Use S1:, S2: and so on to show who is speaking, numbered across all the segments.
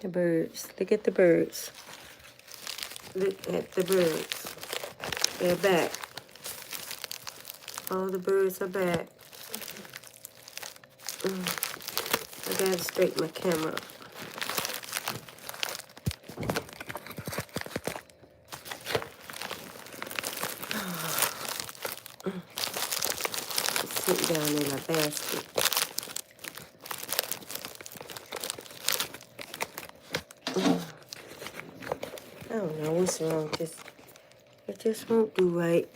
S1: The birds. Look at the birds. Look at the birds. They're back. All the birds are back. I gotta straighten my camera. Sit down in my basket. I don't know what's wrong. It just won't do right.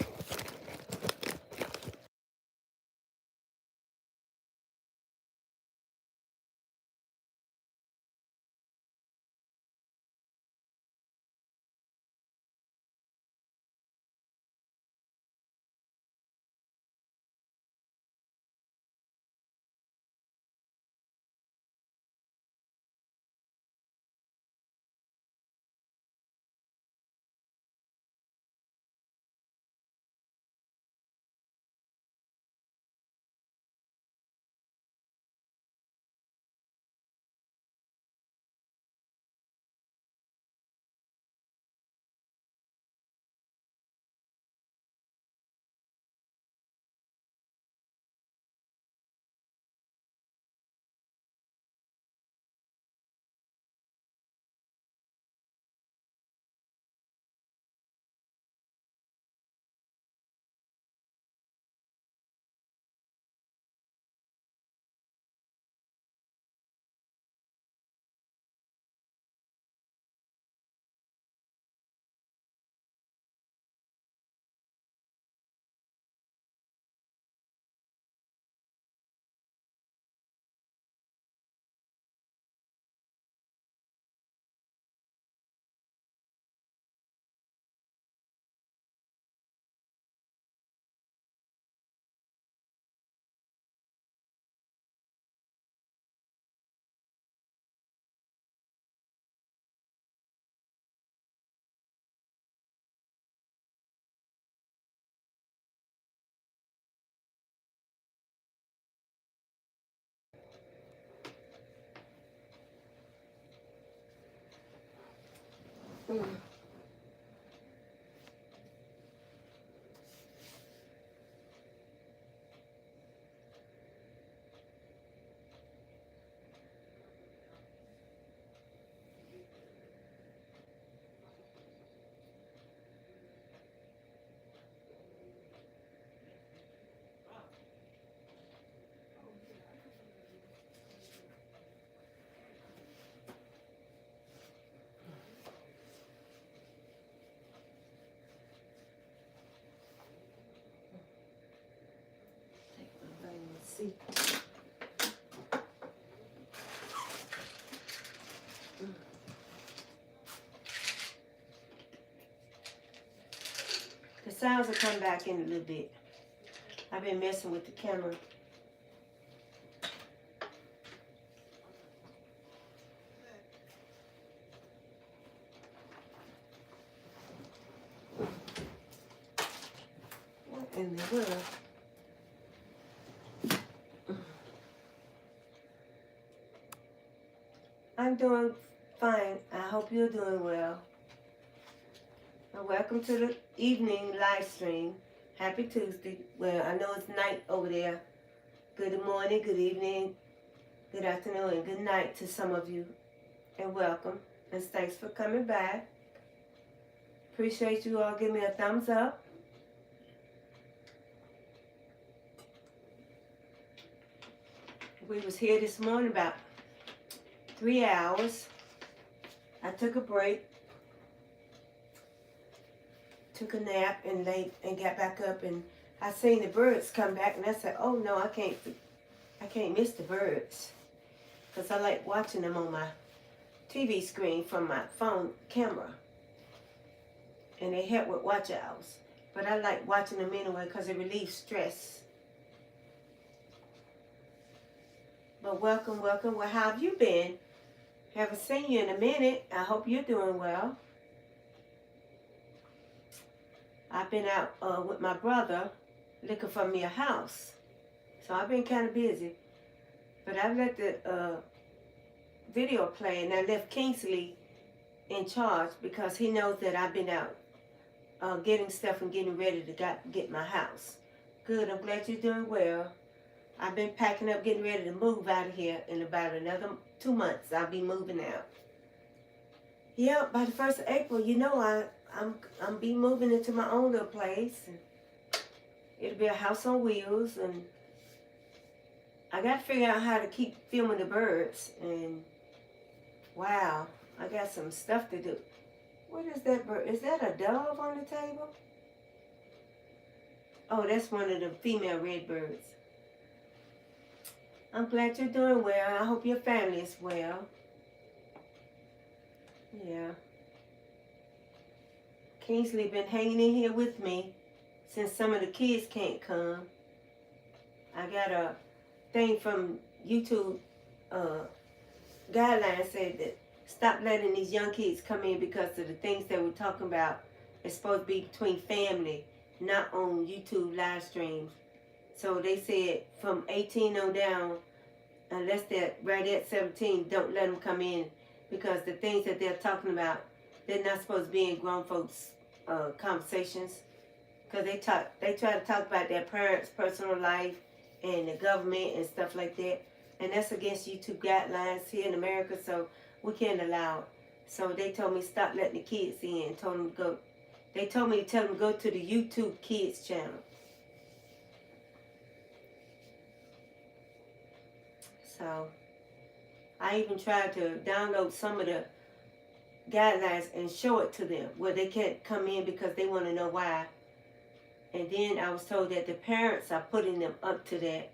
S1: See. The sounds will come back in a little bit. I've been messing with the camera. What in the world? I'm doing fine. I hope you're doing well. And welcome to the evening live stream. Happy Tuesday. Well, I know it's night over there. Good morning, good evening, good afternoon, and good night to some of you. And welcome. And thanks for coming back. Appreciate you all giving me a thumbs up. We was here this morning about 3 hours. I took a break, took a nap, and got back up, and I seen the birds come back, and I said, "Oh no, I can't miss the birds," because I like watching them on my TV screen from my phone camera, and they help with watch hours. But I like watching them anyway because it relieves stress. But welcome, welcome. Well, how have you been? Haven't seen you in a minute. I hope you're doing well. I've been out with my brother looking for me a house. So I've been kind of busy. But I've let video playing. I left Kingsley in charge because he knows that I've been out getting stuff and getting ready to get my house. Good, I'm glad you're doing well. I've been packing up, getting ready to move out of here in about another 2 months. I'll be moving out. Yeah, by the 1st of April, you know, I'm be moving into my own little place. And it'll be a house on wheels, and I got to figure out how to keep filming the birds. And wow, I got some stuff to do. What is that bird? Is that a dove on the table? Oh, that's one of the female redbirds. I'm glad you're doing well. I hope your family is well. Yeah. Kingsley been hanging in here with me since some of the kids can't come. I got a thing from YouTube guidelines said that stop letting these young kids come in because of the things that we're talking about. It's supposed to be between family, not on YouTube live streams. So they said from 18 on down, unless they're right at 17, don't let them come in because the things that they're talking about, they're not supposed to be in grown folks' conversations. Because they try to talk about their parents' personal life and the government and stuff like that. And that's against YouTube guidelines here in America, so we can't allow it. So they told me stop letting the kids in. Told them to go. They told me to tell them to go to the YouTube Kids channel. So I even tried to download some of the guidelines and show it to them where they can't come in because they want to know why. And then I was told that the parents are putting them up to that,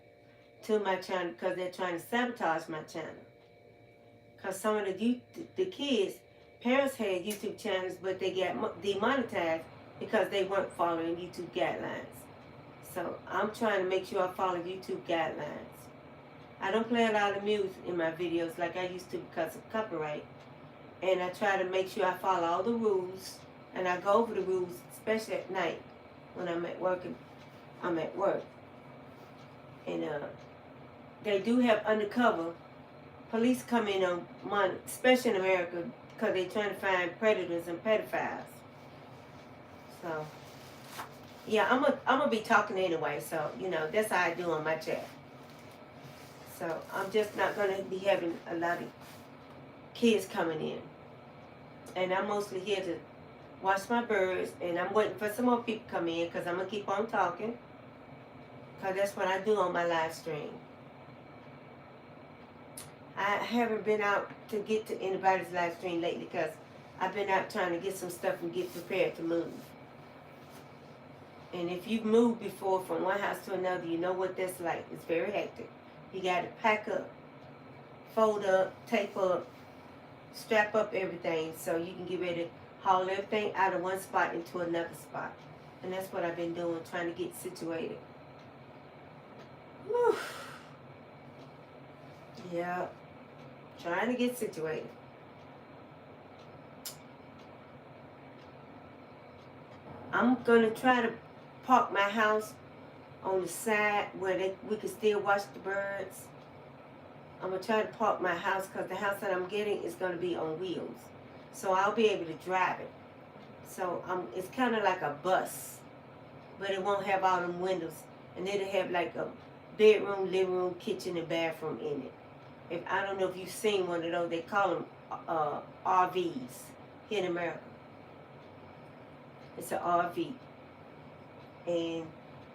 S1: to my channel, because they're trying to sabotage my channel. Because some of the kids, parents had YouTube channels, but they got demonetized because they weren't following YouTube guidelines. So I'm trying to make sure I follow YouTube guidelines. I don't play a lot of music in my videos like I used to because of copyright. And I try to make sure I follow all the rules, and I go over the rules, especially at night. When I'm at work, and they do have undercover police come in on Monday, especially in America, because they're trying to find predators and pedophiles. So, yeah, I'm gonna be talking anyway. So you know that's how I do on my chat. So I'm just not gonna be having a lot of kids coming in, and I'm mostly here to watch my birds, and I'm waiting for some more people to come in because I'm going to keep on talking because that's what I do on my live stream. I haven't been out to get to anybody's live stream lately because I've been out trying to get some stuff and get prepared to move. And if you've moved before from one house to another, you know what that's like. It's very hectic. You got to pack up, fold up, tape up, strap up everything so you can get ready to haul everything out of one spot into another spot. And that's what I've been doing, trying to get situated. Whew. Yeah, trying to get situated. I'm going to try to park my house on the side where we can still watch the birds. I'm going to try to park my house because the house that I'm getting is going to be on wheels. So I'll be able to drive it. So it's kind of like a bus, but it won't have all them windows. And it'll have like a bedroom, living room, kitchen, and bathroom in it. I don't know if you've seen one of those. They call them RVs here in America. It's an RV. And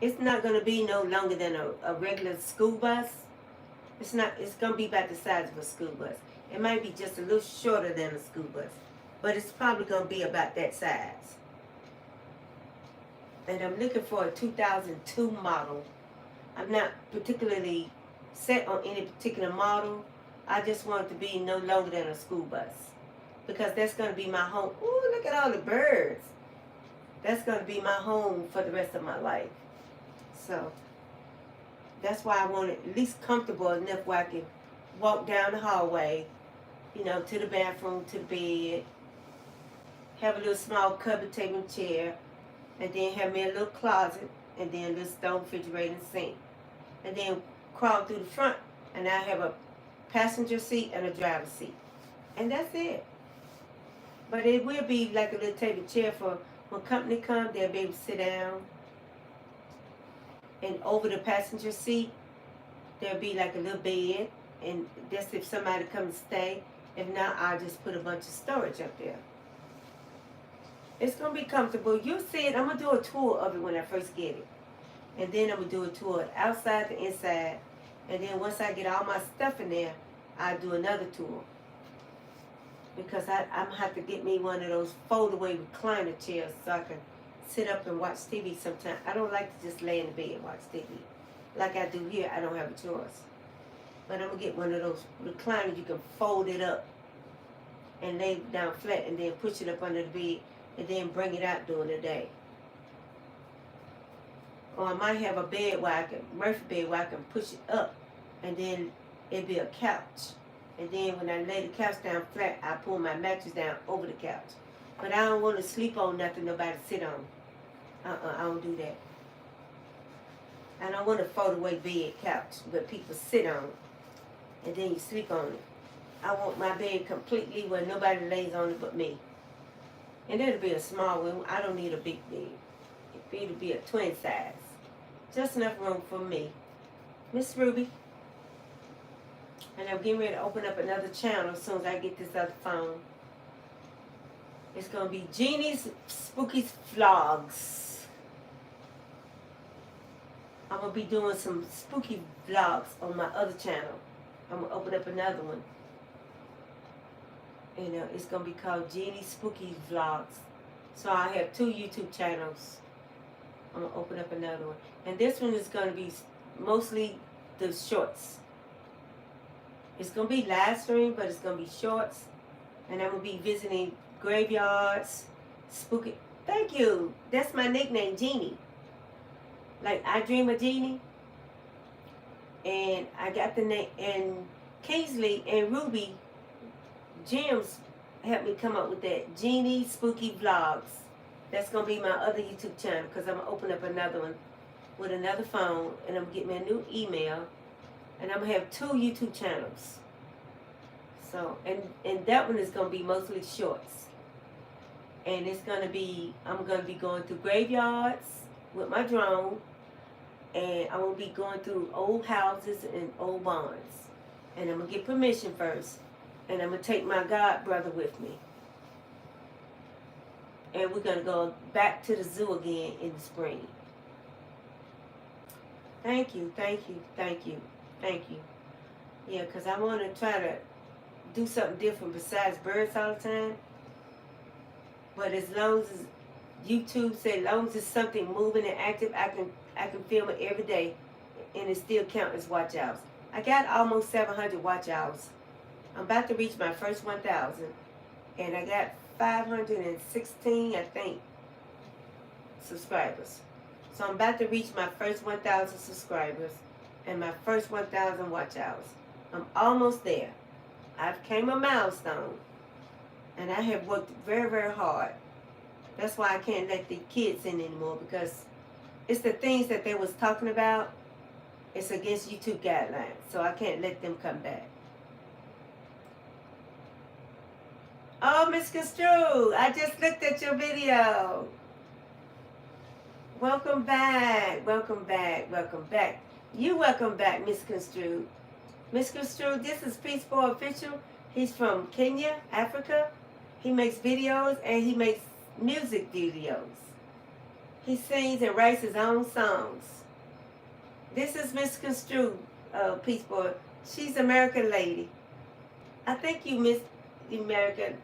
S1: it's not going to be no longer than a regular school bus. It's going to be about the size of a school bus. It might be just a little shorter than a school bus. But it's probably going to be about that size. And I'm looking for a 2002 model. I'm not particularly set on any particular model. I just want it to be no longer than a school bus. Because that's going to be my home. Ooh, look at all the birds. That's going to be my home for the rest of my life. So, that's why I want it at least comfortable enough where I can walk down the hallway, you know, to the bathroom, to the bed, have a little small cupboard table and chair, and then have me a little closet, and then a little stove, refrigerator, and sink. And then crawl through the front, and I have a passenger seat, and a driver's seat. And that's it. But it will be like a little table chair for when company comes, they'll be able to sit down. And over the passenger seat, there'll be like a little bed. And that's if somebody comes to stay. If not, I'll just put a bunch of storage up there. It's going to be comfortable. You see it. I'm going to do a tour of it when I first get it. And then I'm going to do a tour outside to inside. And then once I get all my stuff in there, I'll do another tour. Because I'm going to have to get me one of those fold-away recliner chairs so I can sit up and watch TV sometimes. I don't like to just lay in the bed and watch TV. Like I do here, I don't have a choice. But I'm going to get one of those recliners you can fold it up and lay it down flat and then push it up under the bed and then bring it out during the day. Or I might have a bed where I can, Murphy bed where I can push it up and then it'll be a couch. And then when I lay the couch down flat, I pull my mattress down over the couch. But I don't want to sleep on nothing nobody sit on. I don't do that. I don't want a fold-away bed couch where people sit on and then you sleep on it. I want my bed completely where nobody lays on it but me. And it'll be a small one. I don't need a big bed. It'll be a twin size. Just enough room for me. Miss Ruby. And I'm getting ready to open up another channel as soon as I get this other phone. It's going to be Jeannie's Spooky Vlogs. I'm going to be doing some spooky vlogs on my other channel. I'm going to open up another one. And it's going to be called Jeannie's Spooky Vlogs. So I have 2 YouTube channels. I'm going to open up another one. And this one is going to be mostly the shorts. It's going to be live stream, but it's going to be shorts. And I'm going to be visiting graveyards, spooky. Thank you. That's my nickname, Jeannie. Like, I Dream of Jeannie. And I got the name. And Kingsley and Ruby Gems helped me come up with that. Jeannie Spooky Vlogs. That's going to be my other YouTube channel because I'm going to open up another one with another phone. And I'm going to get me a new email. And I'm going to have 2 YouTube channels. So, and that one is going to be mostly shorts. And it's going to be, I'm going to be going through graveyards with my drone. And I'm going to be going through old houses and old barns. And I'm going to get permission first. And I'm going to take my god brother with me. And we're going to go back to the zoo again in the spring. Thank you, thank you, thank you, thank you. Yeah, because I want to try to do something different besides birds all the time. But as long as YouTube said, as long as it's something moving and active, I can film it every day, and it still count as watch hours. I got almost 700 watch hours. I'm about to reach my first 1,000, and I got 516, I think, subscribers. So I'm about to reach my first 1,000 subscribers and my first 1,000 watch hours. I'm almost there. I've came a milestone, and I have worked very, very hard. That's why I can't let the kids in anymore, because it's the things that they was talking about. It's against YouTube guidelines, so I can't let them come back. Oh, Miss Construe, I just looked at your video. Welcome back, welcome back, welcome back. You welcome back, Miss Construe. Miss Construe, this is Peace Boy Official. He's from Kenya, Africa. He makes videos and he makes music videos. He sings and writes his own songs. This is Miss Construe, Peace Boy. She's American lady. I think you Miss American.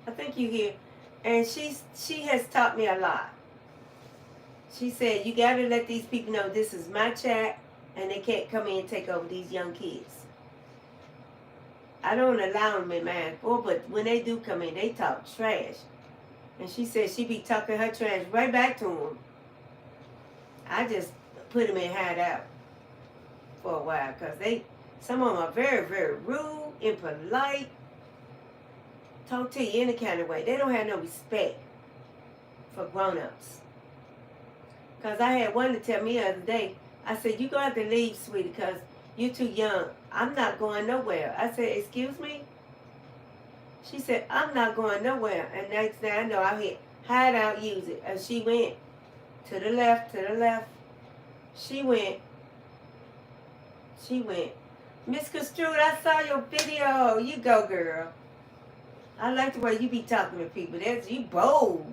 S1: I think you here. And she has taught me a lot. She said, you got to let these people know this is my chat and they can't come in and take over these young kids. I don't allow them in mine, but when they do come in, they talk trash. And she said she be talking her trash right back to them. I just put them in hideout for a while because some of them are very, very rude, impolite, talk to you any kind of way. They don't have no respect for grown-ups. Because I had one to tell me the other day, I said, you're going to have to leave, sweetie, because you're too young I'm not going nowhere. I said, excuse me? She said, I'm not going nowhere. And next thing I know, I hit hide out, use it. And she went to the left, to the left. She went. Miss Construed, I saw your video. You go, girl. I like the way you be talking to people. That's you bold.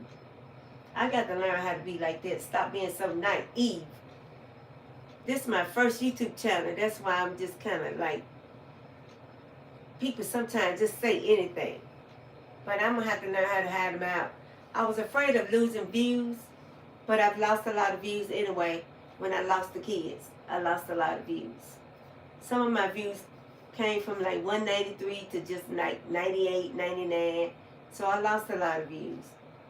S1: I got to learn how to be like that. Stop being so naive. This is my first YouTube channel. That's why I'm just kind of like, people sometimes just say anything. But I'm going to have to learn how to hide them out. I was afraid of losing views, but I've lost a lot of views anyway. When I lost the kids, I lost a lot of views. Some of my views came from like 193 to just like 98, 99. So I lost a lot of views.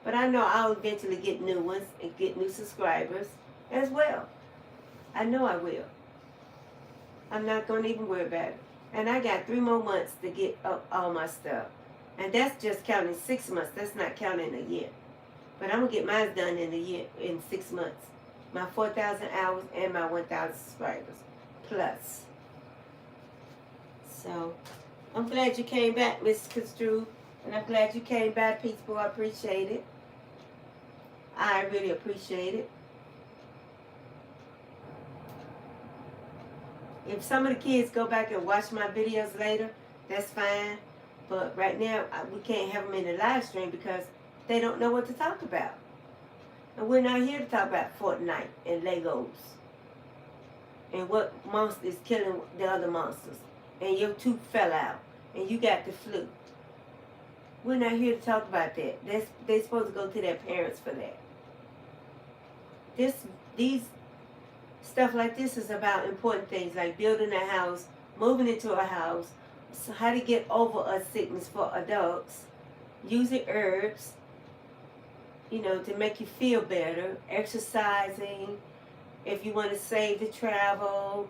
S1: But I know I'll eventually get new ones and get new subscribers as well. I know I will. I'm not going to even worry about it. And I got 3 more months to get up all my stuff. And that's just counting 6 months. That's not counting a year. But I'm going to get mine done in a year, in 6 months. My 4,000 hours and my 1,000 subscribers plus. So, I'm glad you came back, Mrs. Construed. And I'm glad you came back, Peaceful. I appreciate it. I really appreciate it. If some of the kids go back and watch my videos later, that's fine. But right now, we can't have them in the live stream because they don't know what to talk about. And we're not here to talk about Fortnite and Legos. And what monster is killing the other monsters. And your tooth fell out. And you got the flu. We're not here to talk about that. They're supposed to go to their parents for that. These stuff like this is about important things like building a house, moving into a house, so how to get over a sickness for adults, using herbs, to make you feel better, exercising, if you want to save the travel,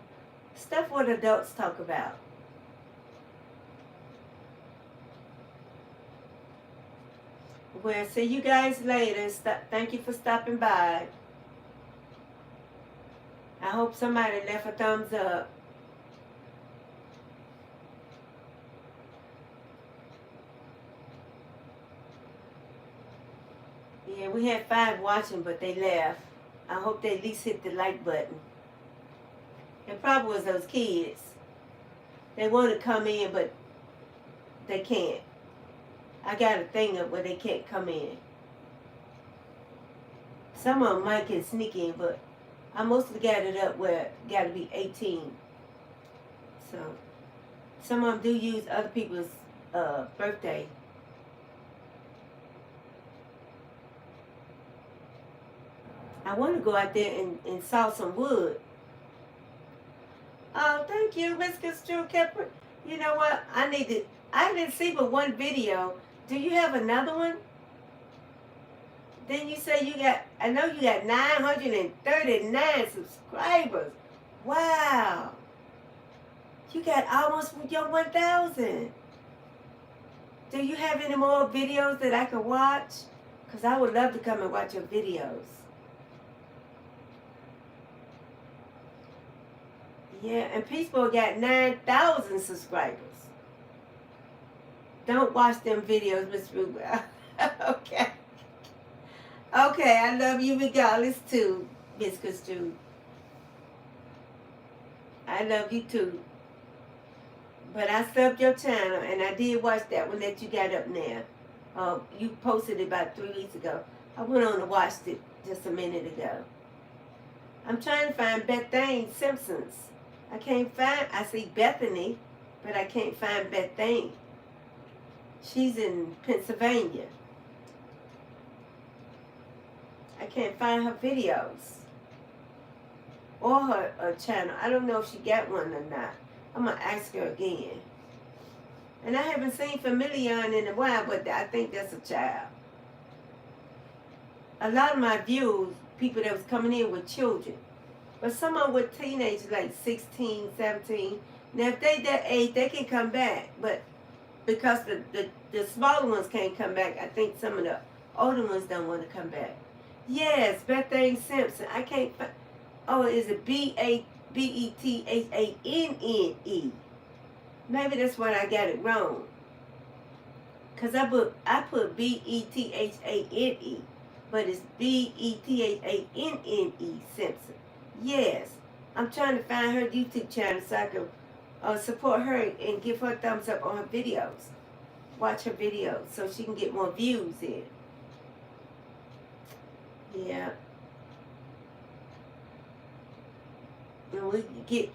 S1: stuff what adults talk about. Well, see you guys later. Thank you for stopping by. I hope somebody left a thumbs up. Yeah, we had 5 watching, but they left. I hope they at least hit the like button. It probably was those kids. They want to come in, but they can't. I got a thing up where they can't come in. Some of them might can sneak in, but I mostly got it up where it got to be 18. So, some of them do use other people's birthday. I want to go out there and saw some wood. Oh, thank you, Miss Construed Kepper. You know what? I didn't see but one video. Do you have another one? Then you say I know you got 939 subscribers. Wow. You got almost your 1,000. Do you have any more videos that I can watch? Because I would love to come and watch your videos. Yeah, and Peaceful got 9,000 subscribers. Don't watch them videos, Miss Rubel. Okay. Okay, I love you regardless too, Miss Construed. I love you too. But I subbed your channel, and I did watch that one that you got up there. You posted it about 3 weeks ago. I went on and watched it just a minute ago. I'm trying to find Bethany Simpsons. I see Bethany, but I can't find Bethany. She's in Pennsylvania. I can't find her videos or her channel. I don't know if she got one or not. I'm going to ask her again. And I haven't seen Familion in a while, but I think that's a child. A lot of my viewers, people that was coming in with children. But some of them with teenagers like 16, 17. Now if they that age, they can come back. But because the smaller ones can't come back, I think some of the older ones don't want to come back. Yes, Bethany Simpson. I can't find. Oh, is it Bethane? Maybe that's why I got it wrong. Cause I put Bethane, but it's Bethane Simpson. Yes, I'm trying to find her YouTube channel so I can support her and give her a thumbs up on her videos. Watch her videos so she can get more views in. Yeah. And we get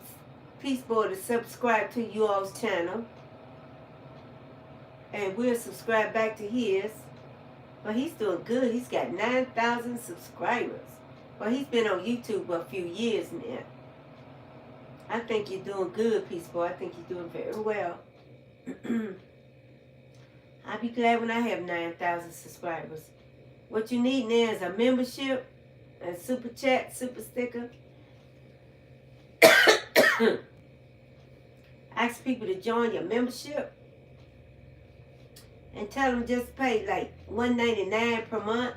S1: Peace Boy to subscribe to you all's channel. And we'll subscribe back to his. But he's doing good. He's got 9,000 subscribers. Well, he's been on YouTube for a few years now. I think you're doing good, Peace Boy. I think you're doing very well. I'll be glad when I have 9,000 subscribers. What you need now is a membership, a super chat, super sticker. Ask people to join your membership. And tell them just pay like $1.99 per month.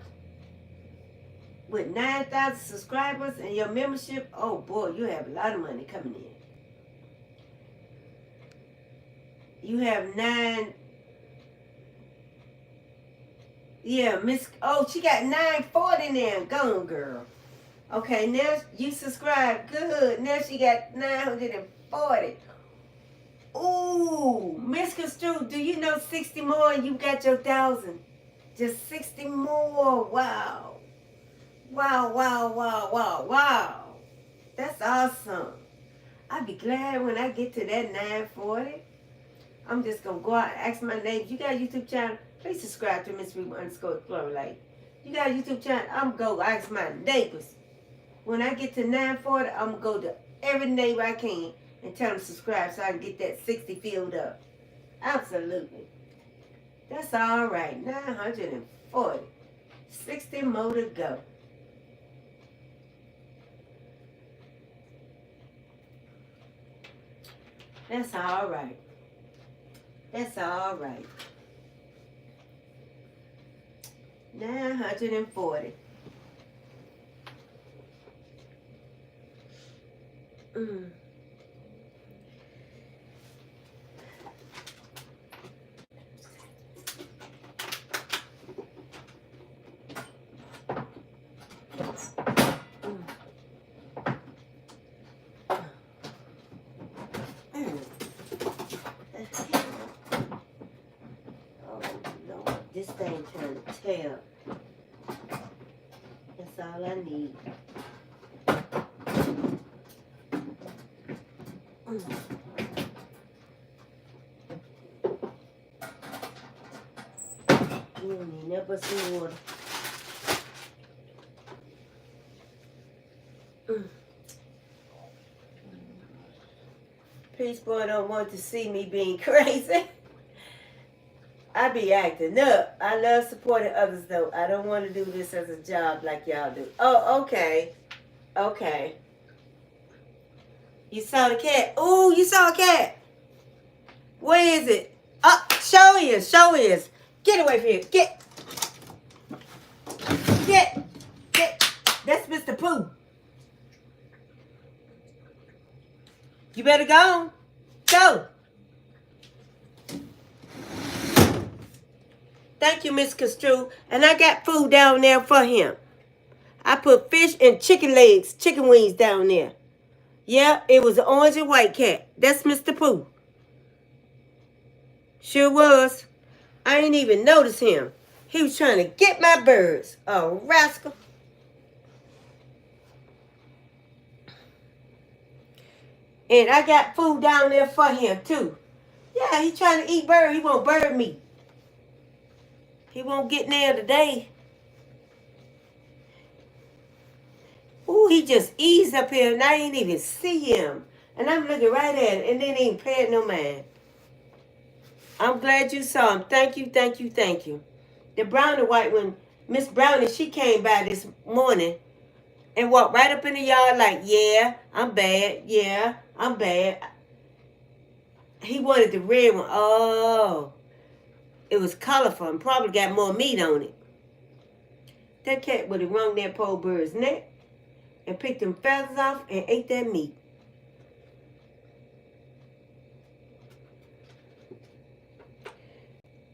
S1: With 9,000 subscribers and your membership, oh boy, you have a lot of money coming in. You have 9. Yeah, she got 940 now. Go on, girl. Okay, now you subscribe. Good. Now she got 940. Ooh, Miss Construe, do you know 60 more and you got your 1,000? Just 60 more. Wow. Wow, wow, wow, wow, wow. That's awesome. I'll be glad when I get to that 940. I'm just going to go out and ask my neighbors. You got a YouTube channel? Please subscribe to Miss Reba_Glory. You got a YouTube channel? I'm going to go ask my neighbors. When I get to 940, I'm going to go to every neighbor I can and tell them to subscribe so I can get that 60 filled up. Absolutely. That's all right. 940. 60 more to go. That's all right. That's all right. 940. This thing trying to tell. That's all I need. You don't need nothing but some water. Peace Boy don't want to see me being crazy. I be acting up. I love supporting others, though. I don't want to do this as a job like y'all do. Oh, okay. Okay. You saw the cat? Ooh, you saw a cat. Where is it? Oh, show is. Show is. Get away from here. Get. That's Mr. Pooh. You better go. Go. Thank you, Miss Construe. And I got food down there for him. I put fish and chicken legs, chicken wings down there. Yeah, it was an orange and white cat. That's Mr. Pooh. Sure was. I ain't even notice him. He was trying to get my birds. Oh, rascal. And I got food down there for him, too. Yeah, he trying to eat bird. He want bird meat. He won't get there today. Ooh, he just eased up here and I ain't even see him. And I'm looking right at it and then ain't paying no mind. I'm glad you saw him. Thank you, thank you, thank you. The brown and white one, Miss Brownie, she came by this morning and walked right up in the yard like, yeah, I'm bad. Yeah, I'm bad. He wanted the red one. Oh, it was colorful and probably got more meat on it. That cat would have wrung that poor bird's neck and picked them feathers off and ate that meat.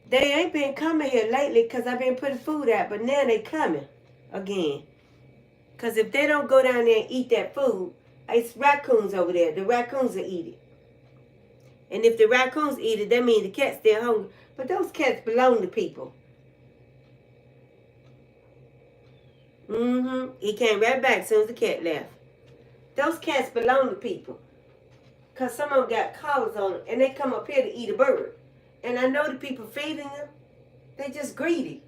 S1: They ain't been coming here lately because I've been putting food out, but now they coming again. Because if they don't go down there and eat that food, it's raccoons over there. The raccoons will eat it. And if the raccoons eat it, that means the cat's still hungry. But those cats belong to people. He came right back as soon as the cat left. Those cats belong to people. Because some of them got collars on them, and they come up here to eat a bird. And I know the people feeding them, they just greedy.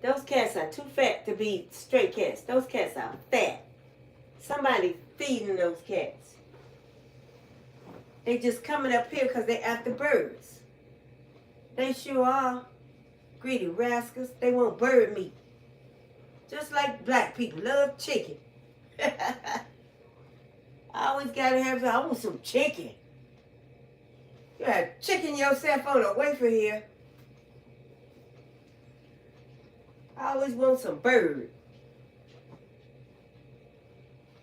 S1: Those cats are too fat to be stray cats. Those cats are fat. Somebody feeding those cats. They just coming up here because they after birds. They sure are. Greedy rascals. They want bird meat. Just like black people love chicken. I always gotta have, I want some chicken. You gotta chicken yourself on the way for here. I always want some bird.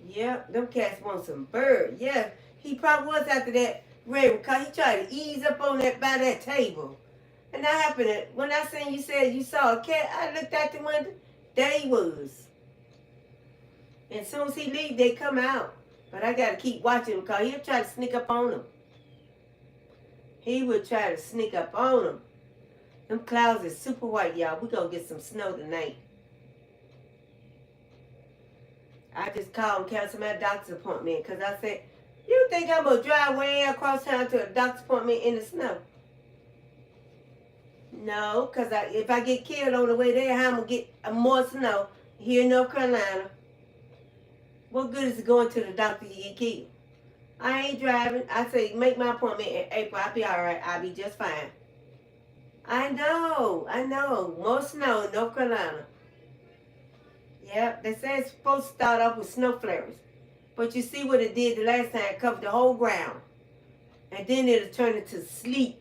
S1: Yep, them cats want some bird. Yeah, he probably was after that raven because he tried to ease up on that by that table. And that happened when I seen you said you saw a cat, I looked out the window, there he was. And as soon as he leave, they come out. But I gotta keep watching him because he'll try to sneak up on them. He would try to sneak up on them. Them clouds is super white, y'all. We gonna get some snow tonight. I just called and canceled my doctor's appointment because I said, you think I'm gonna drive way across town to a doctor's appointment in the snow? No, because if I get killed on the way there, how I'm gonna get more snow here in North Carolina? What good is it going to the doctor you get killed? I ain't driving. I say make my appointment in April. I'll be all right. I'll be just fine. I know. More snow in North Carolina. Yeah, they say it's supposed to start off with snow flurries. But you see what it did the last time. It covered the whole ground. And then it'll turn into sleet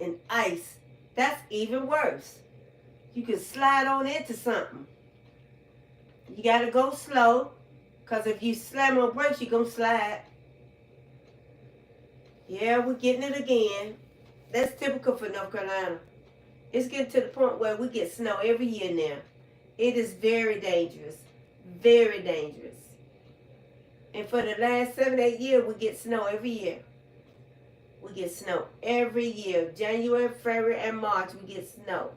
S1: and ice. That's even worse. You can slide on into something. You got to go slow. Because if you slam on brakes, you're going to slide. Yeah, we're getting it again. That's typical for North Carolina. It's getting to the point where we get snow every year now. It is very dangerous. Very dangerous. And for the last 7-8 years, we get snow every year. We get snow every year. January, February, and March, we get snow.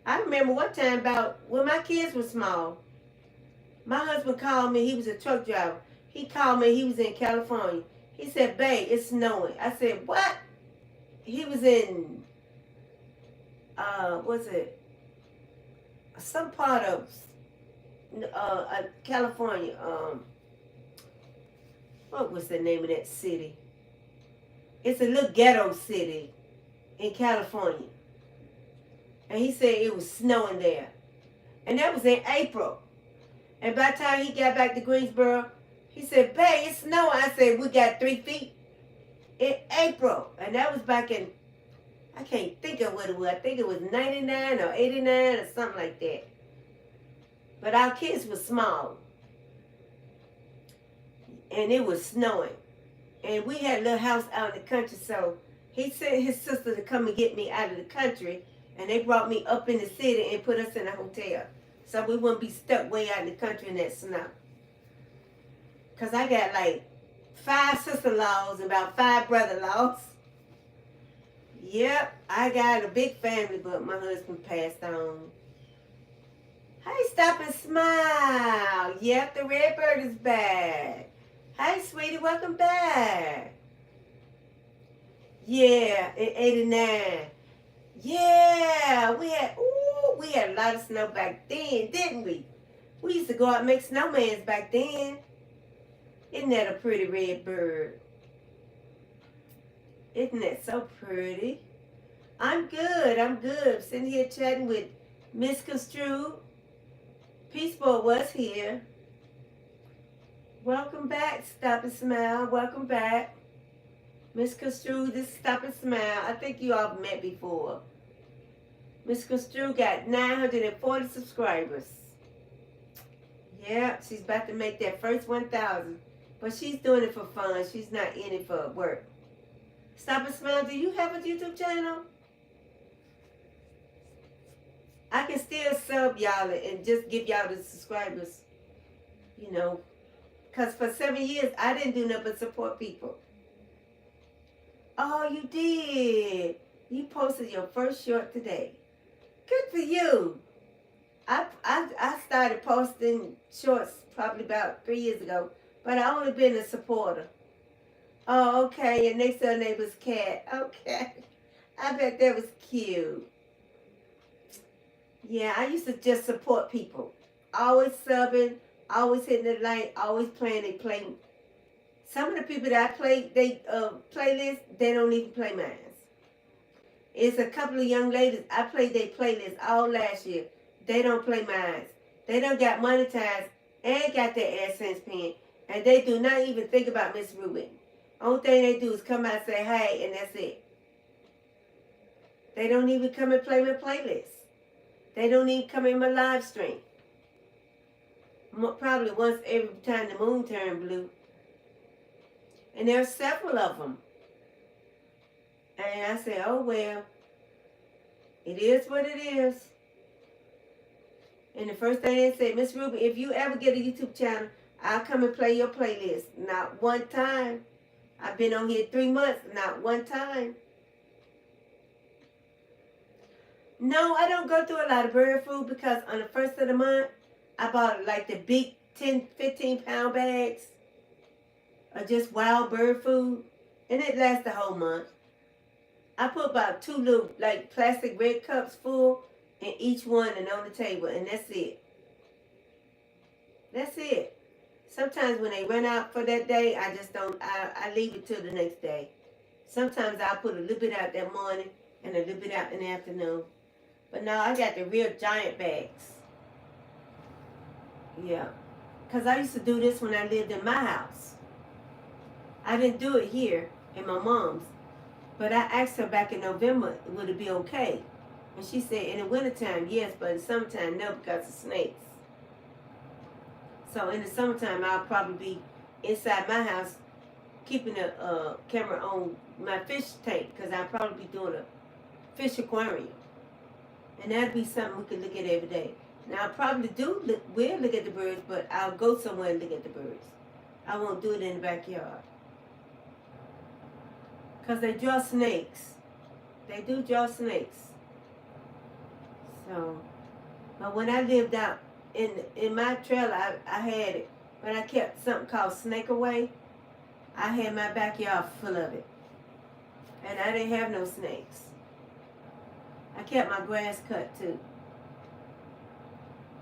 S1: I remember one time about when my kids were small. My husband called me. He was a truck driver. He called me. He was in California. He said, babe, it's snowing. I said, what? He was in, what's it? Some part of California. What was the name of that city? It's a little ghetto city in California. And he said it was snowing there. And that was in April. And by the time he got back to Greensboro, he said, babe, it's snowing. I said, we got 3 feet in April. And that was back in, I can't think of what it was. I think it was 99 or 89 or something like that. But our kids were small. And it was snowing. And we had a little house out in the country. So he sent his sister to come and get me out of the country. And they brought me up in the city and put us in a hotel. So we wouldn't be stuck way out in the country in that snow. Because I got like 5 sister-in-laws and about 5 brother-in-laws. Yep, I got a big family, but my husband passed on. Hey, stop and smile. Yep, the Redbird is back. Hey, sweetie, welcome back. Yeah, in 89. Yeah, we had a lot of snow back then, didn't we? We used to go out and make snowmans back then. Isn't that a pretty red bird? Isn't that so pretty? I'm good. I'm sitting here chatting with Miss Construed. Peace Boy was here. Welcome back, Stop and Smile. Welcome back. Miss Construed, this is Stop and Smile. I think you all met before. Miss Construed got 940 subscribers. Yeah, she's about to make that first 1,000. But she's doing it for fun. She's not in it for work. Stop and Smile, do you have a YouTube channel? I can still sub y'all and just give y'all the subscribers, you know. Because for 7 years, I didn't do nothing but support people. Oh, you did. You posted your first short today. Good for you. I started posting shorts probably about 3 years ago, but I only been a supporter. Oh, okay. Your next door neighbor's cat. Okay. I bet that was cute. Yeah, I used to just support people. Always subbing, always hitting the like, always playing. They play. Some of the people that I play, they playlist, they don't even play mine. It's a couple of young ladies, I played their playlist all last year. They don't play mine. They don't got monetized and got their AdSense pin. And they do not even think about Miss Rubin. Only thing they do is come out and say, hey, and that's it. They don't even come and play my playlist. They don't even come in my live stream. Probably once every time the moon turned blue. And there are several of them. And I said, oh, well, it is what it is. And the first thing they said, Miss Ruby, if you ever get a YouTube channel, I'll come and play your playlist. Not one time. I've been on here 3 months, not one time. No, I don't go through a lot of bird food because on the first of the month, I bought like the big 10, 15 pound bags of just wild bird food. And it lasts the whole month. I put about 2 little like plastic red cups full in each one and on the table, and that's it. That's it. Sometimes when they run out for that day, I just don't, I leave it till the next day. Sometimes I'll put a little bit out that morning and a little bit out in the afternoon. But no, I got the real giant bags. Yeah. Because I used to do this when I lived in my house. I didn't do it here in my mom's. But I asked her back in November, would it be okay? And she said, in the wintertime, yes, but in summertime, no, because of snakes. So in the summertime, I'll probably be inside my house keeping a camera on my fish tank because I'll probably be doing a fish aquarium. And that'd be something we could look at every day. Now, I probably will look at the birds, but I'll go somewhere and look at the birds. I won't do it in the backyard. Because they draw snakes. They do draw snakes. So, but when I lived out in my trailer, I had it. But I kept something called Snake Away. I had my backyard full of it. And I didn't have no snakes. I kept my grass cut too.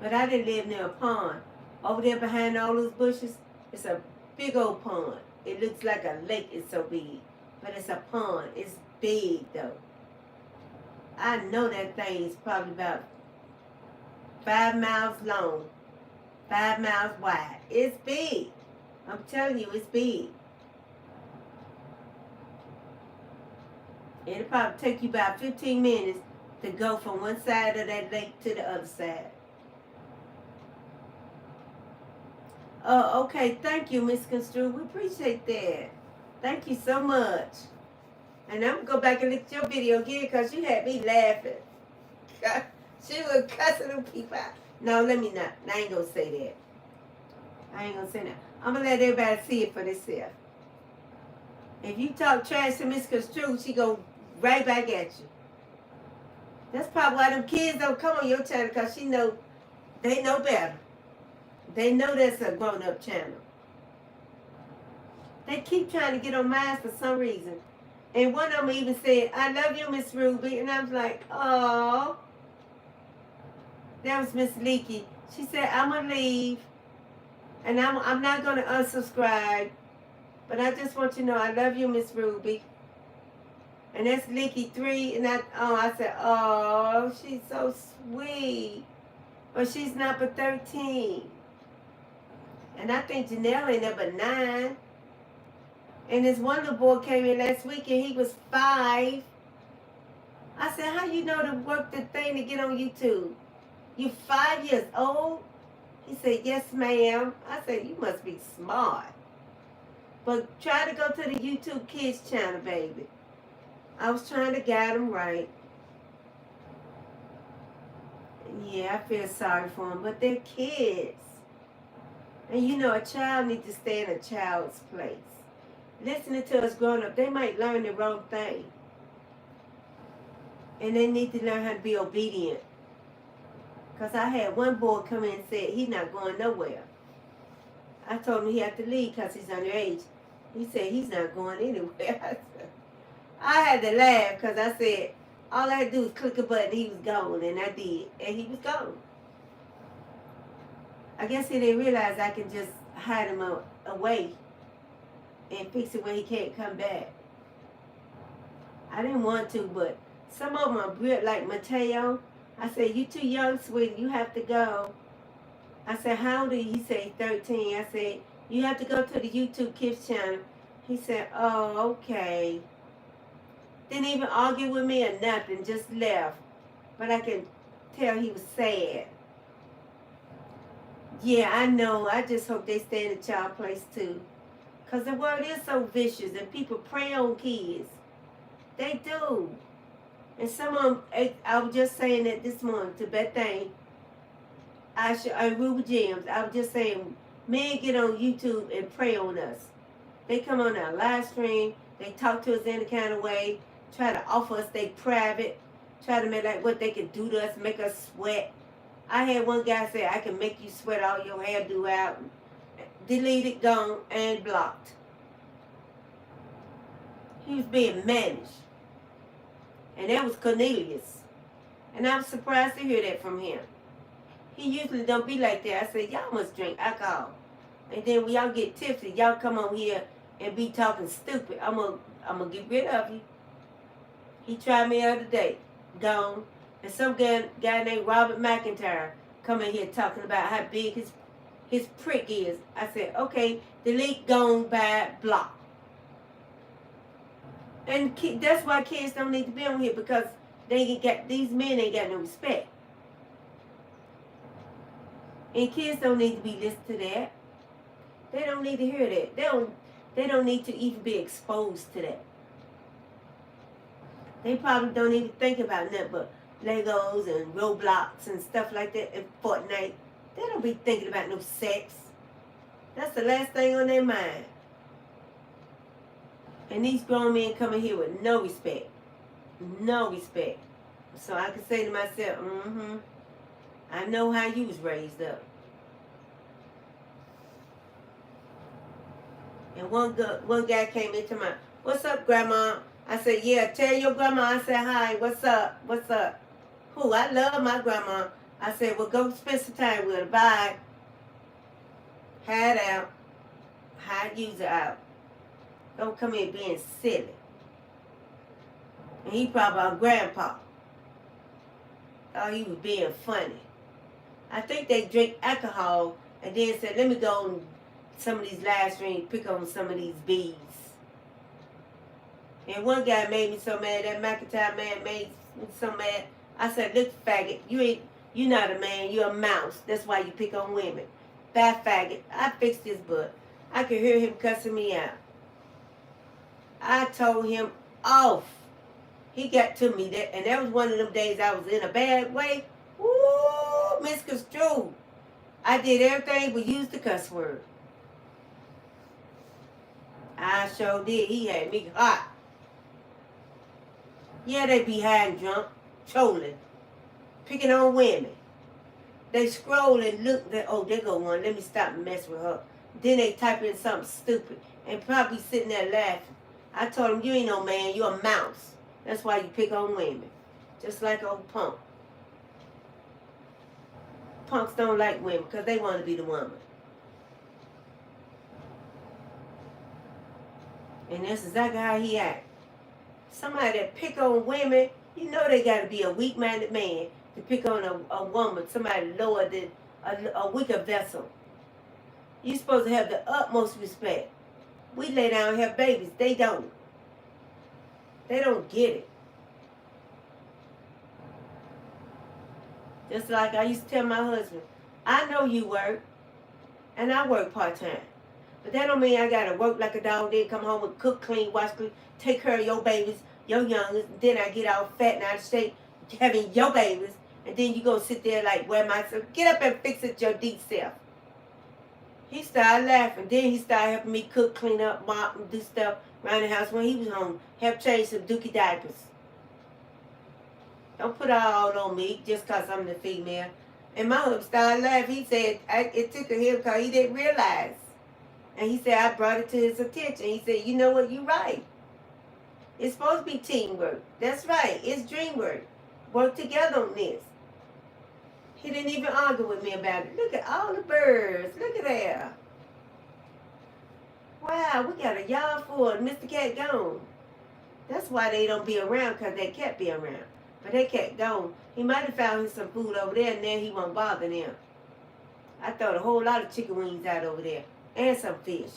S1: But I didn't live near a pond. Over there behind all those bushes, it's a big old pond. It looks like a lake, it's so big. But it's a pond. It's big though. I know that thing is probably about 5 miles long, 5 miles wide. It's big. I'm telling you, it's big. It'll probably take you about 15 minutes to go from one side of that lake to the other side. Oh, okay. Thank you, Miss Construe. We appreciate that. Thank you so much. And I'm going to go back and look at your video again because you had me laughing. She was cussing them people out. No, let me not. I ain't going to say that. I ain't going to say that. I'm going to let everybody see it for themselves. If you talk trash to Miss Construe, she go right back at you. That's probably why them kids don't come on your channel because they know better. They know that's a grown-up channel. They keep trying to get on mine for some reason. And one of them even said, I love you, Miss Ruby. And I was like, oh. That was Miss Leaky. She said, I'm going to leave. And I'm not going to unsubscribe. But I just want you to know I love you, Miss Ruby. And that's Leaky 3. And I said, oh, she's so sweet. But she's number 13. And I think Janelle ain't number 9. And this one little boy came in last week and he was 5. I said, how you know to work the thing to get on YouTube? You 5 years old? He said, yes, ma'am. I said, you must be smart. But try to go to the YouTube Kids channel, baby. I was trying to guide them right. Yeah, I feel sorry for them, but they're kids. And you know, a child needs to stay in a child's place. Listening to us growing up, they might learn the wrong thing. And they need to learn how to be obedient. Because I had one boy come in and said he's not going nowhere. I told him he had to leave because he's underage. He said he's not going anywhere. I had to laugh because I said, all I had to do was click a button, he was gone, and I did, and he was gone. I guess he didn't realize I can just hide him away and fix it when he can't come back. I didn't want to, but some of them are brilliant, like Mateo. I said, you too young, sweetie, you have to go. I said, how old are you? He said, 13. I said, you have to go to the YouTube Kids channel. He said, oh, okay. Didn't even argue with me or nothing, just left. But I can tell he was sad. Yeah, I know. I just hope they stay in the child place too. Because the world is so vicious and people prey on kids. They do. And some of them, I was just saying that this morning to Bethany, Ruby James, I was just saying, men get on YouTube and prey on us. They come on our live stream, they talk to us in a kind of way, try to offer us they private, try to make like what they can do to us, make us sweat. I had one guy say, I can make you sweat all your hairdo out, deleted, gone, and blocked. He was being managed. And that was Cornelius. And I was surprised to hear that from him. He usually don't be like that. I said, y'all must drink alcohol. And then when y'all get tipsy, y'all come on here and be talking stupid. I'm gonna get rid of you. He tried me the other day. Gone. And some guy named Robert McIntyre come in here talking about how big his prick is. I said, okay, delete, gone, bad, block. And that's why kids don't need to be on here, because these men ain't got no respect. And kids don't need to be listening to that. They don't need to hear that. They don't need to even be exposed to that. They probably don't even think about nothing but Legos and Roblox and stuff like that and Fortnite. They don't be thinking about no sex. That's the last thing on their mind. And these grown men coming here with no respect. No respect. So I can say to myself, I know how you was raised up. And one guy came into my, what's up, Grandma? I said, yeah, tell your grandma I said hi. What's up? What's up? Who? I love my grandma. I said, well, go spend some time with her. Bye. Hide out. Hide user out. Don't come here being silly. And he probably our grandpa. Thought he was being funny. I think they drink alcohol and then said, let me go on some of these live streams, pick on some of these bees. And one guy made me so mad, that McIntyre man made me so mad. I said, look, faggot, you're not a man, you're a mouse. That's why you pick on women. Bad faggot. I fixed his butt. I could hear him cussing me out. I told him off. He got to me, and that was one of them days I was in a bad way. Woo, misconstrued. I did everything but use the cuss word. I sure did. He had me hot. Yeah, they be high and drunk, trolling, picking on women. They scroll and look, oh, there go one, let me stop and mess with her. Then they type in something stupid and probably sitting there laughing. I told him, you ain't no man, you're a mouse. That's why you pick on women. Just like old punk. Punks don't like women because they want to be the woman. And that's exactly how he act. Somebody that pick on women, you know they got to be a weak-minded man to pick on a woman, somebody lower than a weaker vessel. You're supposed to have the utmost respect. We lay down and have babies. They don't. They don't get it. Just like I used to tell my husband, I know you work, and I work part-time. But that don't mean I got to work like a dog, then come home and cook, clean, wash, clean, take care of your babies, your youngest, then I get all fat and out of shape having your babies, and then you go sit there like, where myself, get up and fix it your deep self. He started laughing. Then he started helping me cook, clean up, mop, and do stuff around the house when he was home. Help change some dookie diapers. Don't put it all on me just because I'm the female. And my husband started laughing. He said it took him because he didn't realize. And he said I brought it to his attention. He said, you know what, you're right. It's supposed to be teamwork. That's right. It's dream work. Work together on this. He didn't even argue with me about it. Look at all the birds. Look at that. Wow, we got a yard full of Mr. Cat gone. That's why they don't be around, because that cat be around. But that cat gone. He might have found him some food over there, and then he won't bother them. I throw a whole lot of chicken wings out over there. And some fish.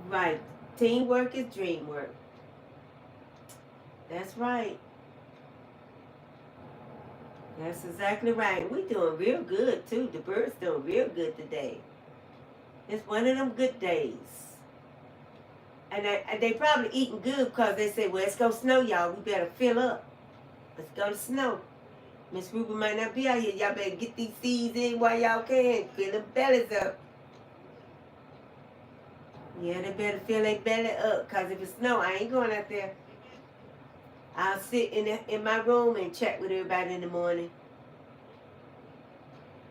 S1: Right. Teamwork is dream work. That's right. That's exactly right. We doing real good, too. The birds doing real good today. It's one of them good days. And they probably eating good because they say, well, it's going to snow, y'all. We better fill up. Let's go to snow. Miss Ruby might not be out here. Y'all better get these seeds in while y'all can. Fill them bellies up. Yeah, they better fill their belly up, because if it snow, I ain't going out there. I'll sit in my room and chat with everybody in the morning.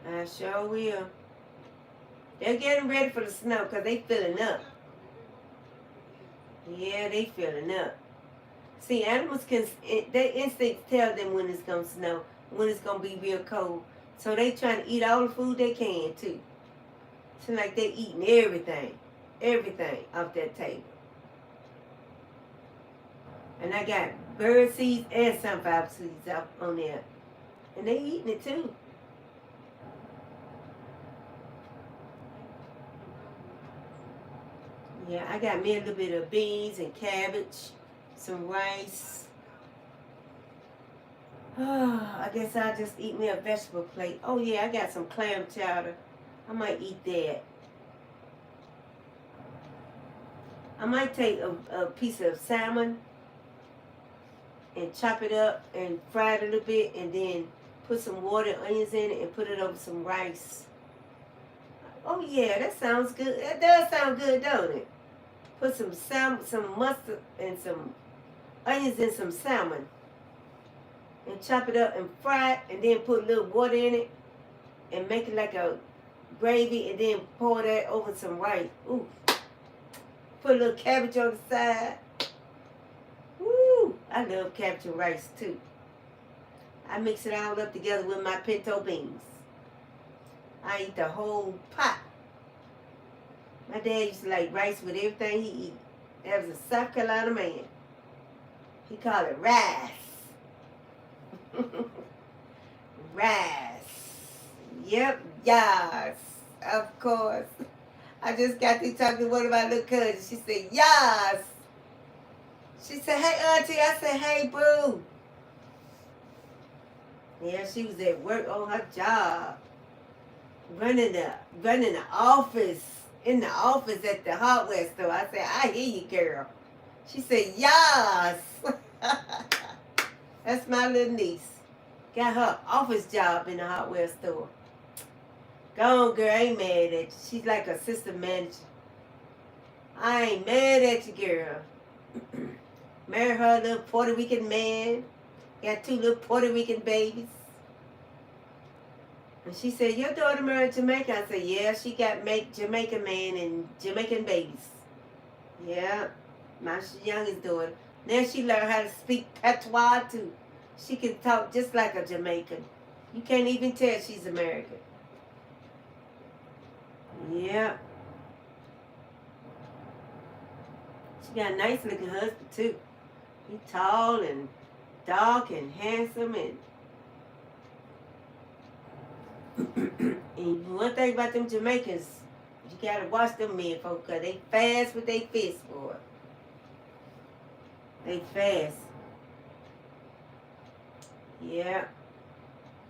S1: I sure will. They're getting ready for the snow because they filling up. Yeah, they filling up. See, animals can, their instincts tell them when it's going to snow, when it's going to be real cold. So they trying to eat all the food they can, too. It's like they eating everything off that table. And I got bird seeds and sunflower seeds up on there. And they eating it, too. Yeah, I got me a little bit of beans and cabbage, some rice. Oh, I guess I'll just eat me a vegetable plate. Oh, yeah, I got some clam chowder. I might eat that. I might take a piece of salmon and chop it up and fry it a little bit and then put some water and onions in it and put it over some rice. Oh, yeah, that sounds good. That does sound good, don't it? Put some mustard and some onions and some salmon and chop it up and fry it and then put a little water in it and make it like a gravy and then pour that over some rice. Ooh. Put a little cabbage on the side. Woo! I love cabbage and rice too. I mix it all up together with my pinto beans. I eat the whole pot. My dad used to like rice with everything he eat. That was a South Carolina man. He called it rice. Rice. Yep, yes, of course. I just got to talking to one of my little cousins. She said, yes. She said, hey, auntie. I said, hey, boo. Yeah, she was at work on her job. Running the office. In the office at the hardware store. I said, I hear you, girl. She said, yes. That's my little niece. Got her office job in the hardware store. Go on, girl. I ain't mad at you. She's like a assistant manager. I ain't mad at you, girl. Married her little Puerto Rican man. Got 2 little Puerto Rican babies. And she said, your daughter married Jamaica? I said, yeah, she got Jamaican man and Jamaican babies. Yeah, my youngest daughter. Now she learned how to speak patois too. She can talk just like a Jamaican. You can't even tell she's American. Yeah. She got a nice looking husband too. He tall and dark and handsome and and one thing about them Jamaicans, you gotta watch them men folks, cause they fast with their fists, boy. They fast. Yeah.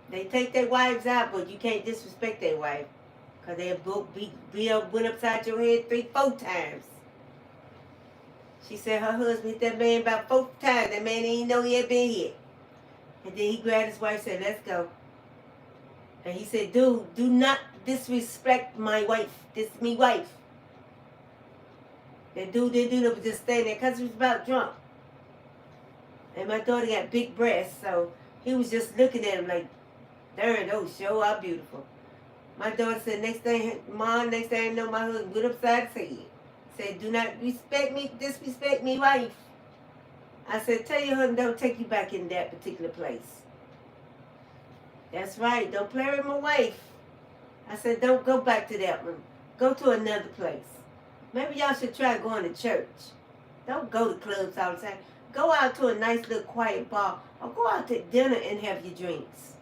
S1: They take their wives out, but you can't disrespect their wife. Because they'll went upside your head 3-4 times. She said her husband hit that man about 4 times. That man didn't even know he had been hit. And then he grabbed his wife and said, let's go. And he said, dude, do not disrespect my wife. This is me wife. That dude didn't do that, but just stand there because he was about drunk. And my daughter got big breasts, so he was just looking at him like, darn, those sure are beautiful. My daughter said, next thing I know, my husband went upside his head. Said, do not disrespect me, wife. I said, tell your husband don't take you back in that particular place. That's right, don't play with my wife. I said, don't go back to that one. Go to another place. Maybe y'all should try going to church. Don't go to clubs all the time. Go out to a nice little quiet bar or go out to dinner and have your drinks.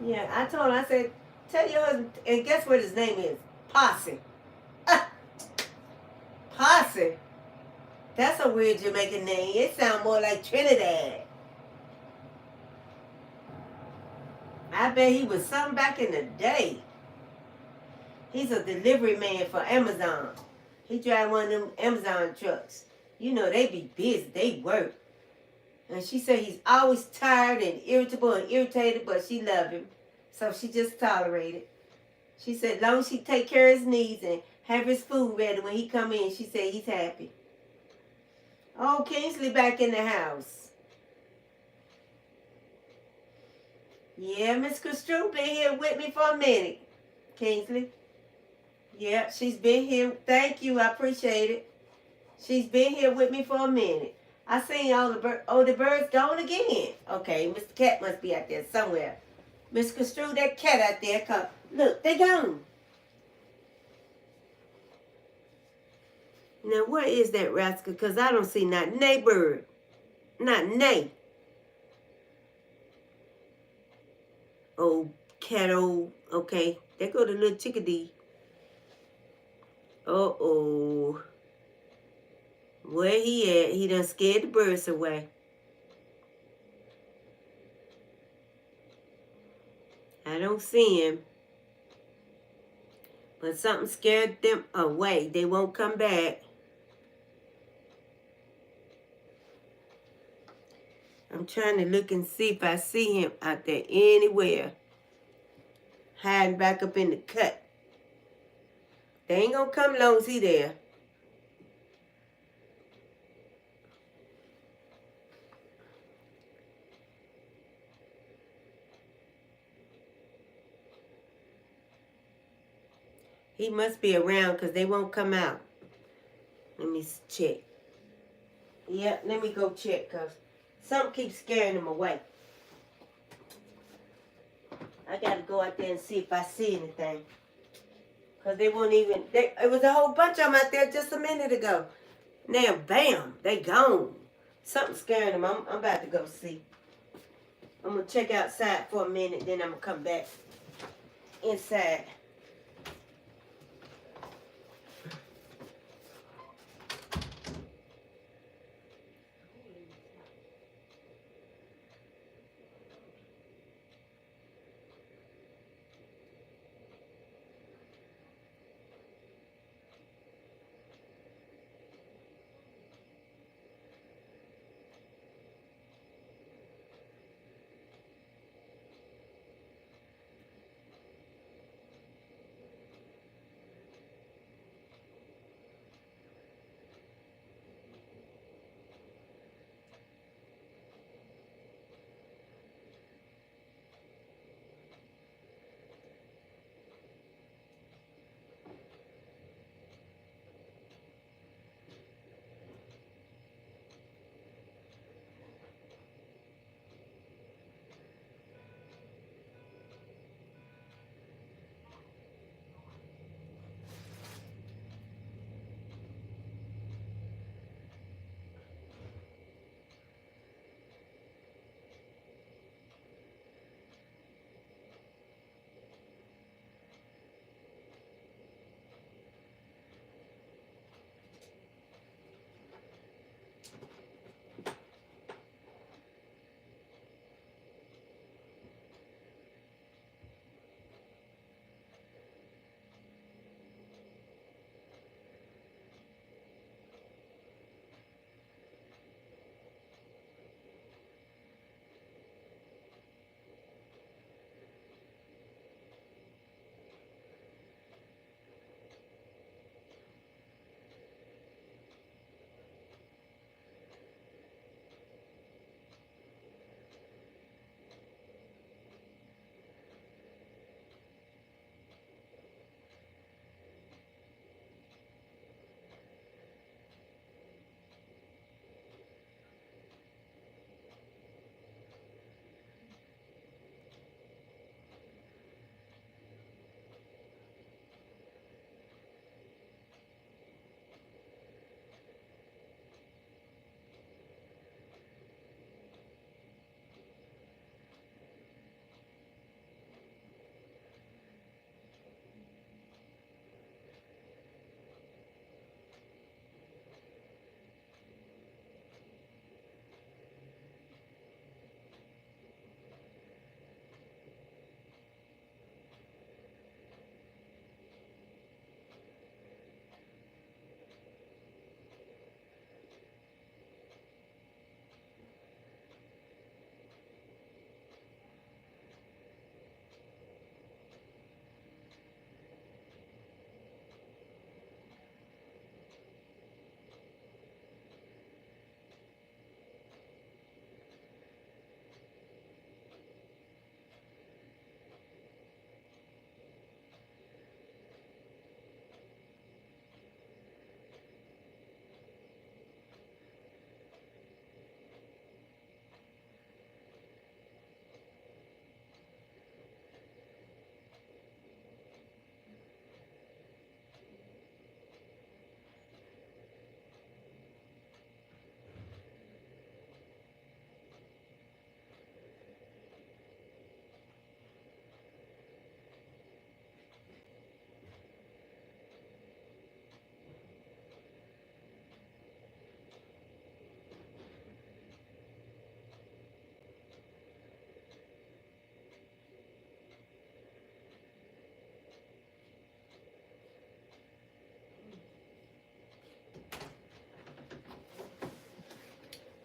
S1: Yeah, I told her, I said, tell your husband, and guess what his name is? Posse. Posse. That's a weird Jamaican name. It sounds more like Trinidad. I bet he was something back in the day. He's a delivery man for Amazon. He drive one of them Amazon trucks. You know, they be busy. They work. And she said he's always tired and irritable and irritated, but she love him. So she just tolerated. She said, as long as she take care of his needs and have his food ready when he come in, she said he's happy. Oh, Kingsley back in the house. Yeah, Miss Construe been here with me for a minute, Kingsley. Yeah, she's been here. Thank you. I appreciate it. She's been here with me for a minute. I seen all the birds. Oh, the bird's gone again. Okay, Mr. Cat must be out there somewhere. Miss Construe, that cat out there. Come. Look, they gone. Now, where is that rascal? Because I don't see not nay bird. Not nay. Oh, cat, oh. Okay, there go the little chickadee. Uh-oh. Where he at? He done scared the birds away. I don't see him. But something scared them away. They won't come back. I'm trying to look and see if I see him out there anywhere. Hiding back up in the cut. They ain't gonna come long as he there. He must be around because they won't come out. Let me check. Yeah, let me go check because something keeps scaring them away. I got to go out there and see if I see anything. Because they won't even... it was a whole bunch of them out there just a minute ago. Now, bam, they gone. Something's scaring them. I'm about to go see. I'm going to check outside for a minute, then I'm going to come back inside.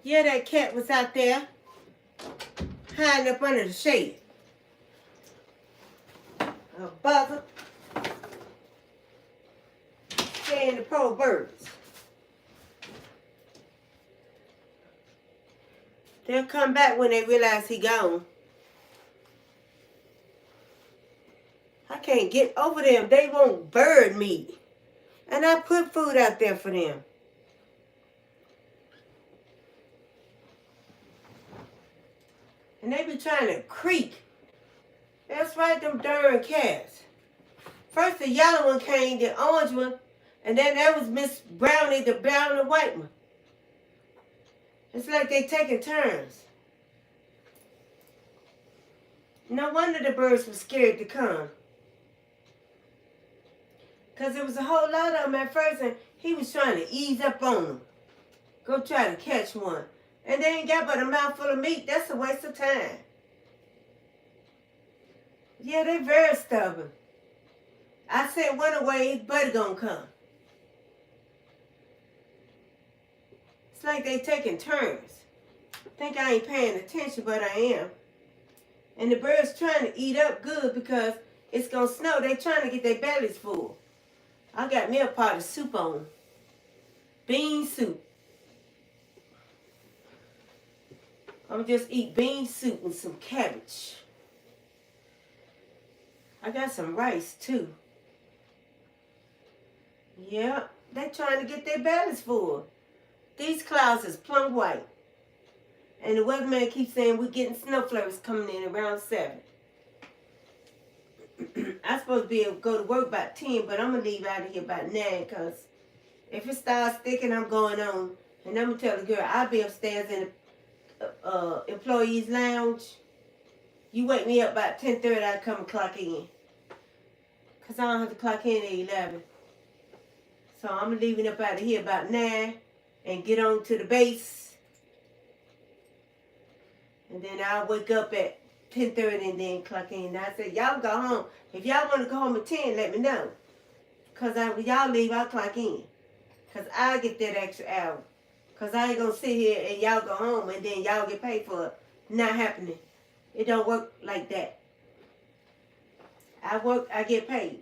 S1: Yeah, that cat was out there hiding up under the shade. A buzzard. Saying the poor birds. They'll come back when they realize he gone. I can't get over them. They want bird meat. And I put food out there for them. And they be trying to creep. That's right, them darn cats. First the yellow one came, the orange one, and then that was Miss Brownie, the brown and white one. It's like they taking turns. No wonder the birds were scared to come. Because there was a whole lot of them at first, and he was trying to ease up on them. Go try to catch one. And they ain't got but a mouthful of meat. That's a waste of time. Yeah, they're very stubborn. I sent one away, his buddy gonna come. It's like they taking turns. Think I ain't paying attention, but I am. And the birds trying to eat up good because it's gonna snow. They trying to get their bellies full. I got me a pot of soup on. Bean soup. I'm just eat bean soup with some cabbage. I got some rice too. Yeah, they trying to get their bellies full. These clouds is plum white. And the weatherman keeps saying we're getting snow flurries coming in around 7. I'm supposed to be able to go to work by 10, but I'm going to leave out of here by 9 because if it starts sticking, I'm going on. And I'm going to tell the girl, I'll be upstairs in the employees' lounge. You wake me up about 10:30, I'll come and clock in. Because I don't have to clock in at 11. So I'm leaving up out of here about 9 and get on to the base. And then I'll wake up at 10:30 and then clock in. And I said, y'all go home. If y'all want to go home at 10, let me know. Because when y'all leave, I'll clock in. Because I'll get that extra hour. Because I ain't going to sit here and y'all go home and then y'all get paid for it. Not happening. It don't work like that. I work, I get paid.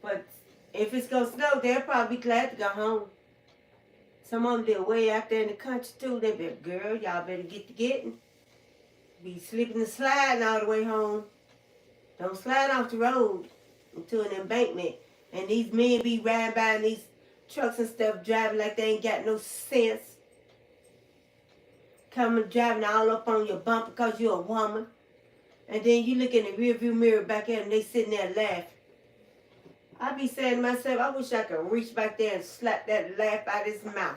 S1: But if it's going to snow, they'll probably be glad to go home. Some of them, they're way out there in the country, too. They be, girl, y'all better get to getting. Be slipping and sliding all the way home. Don't slide off the road into an embankment. And these men be riding by in these trucks and stuff, driving like they ain't got no sense. Coming, driving all up on your bumper because you're a woman. And then you look in the rearview mirror back at them, they sitting there laughing. I be saying to myself, I wish I could reach back there and slap that laugh out his mouth.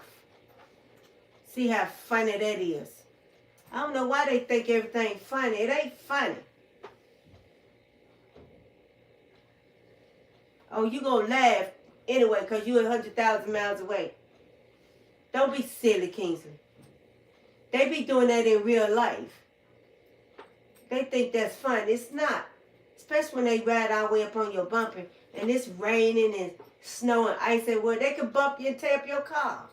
S1: See how funny that is. I don't know why they think everything's funny. It ain't funny. Oh, you gonna laugh anyway because you're 100,000 miles away. Don't be silly, Kingsley. They be doing that in real life. They think that's fun. It's not. Especially when they ride all the way up on your bumper and it's raining and snowing, ice and wood. They can bump you and tear up your car.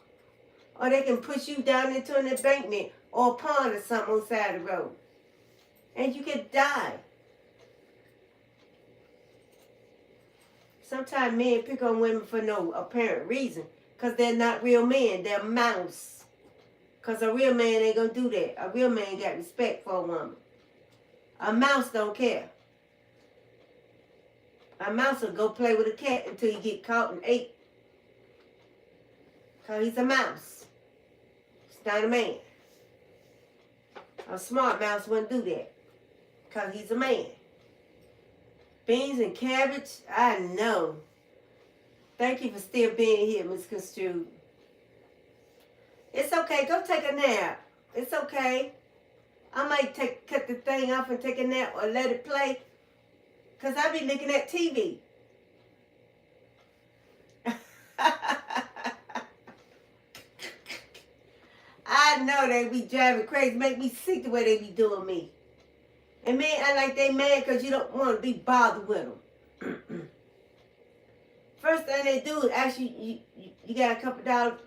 S1: Or they can push you down into an embankment or a pond or something on the side of the road. And you could die. Sometimes men pick on women for no apparent reason. Because they're not real men. They're mouse. Because a real man ain't going to do that. A real man got respect for a woman. A mouse don't care. A mouse will go play with a cat until you get caught and ate. Because he's a mouse. He's not a man. A smart mouse wouldn't do that. Because he's a man. Beans and cabbage, I know. Thank you for still being here, Miss Construed. It's okay. Go take a nap. It's okay. I might cut the thing off and take a nap or let it play. Because I be looking at TV. I know they be driving crazy. Make me sick the way they be doing me. And men act like they mad because you don't want to be bothered with them. First thing they do is ask you got a couple dollars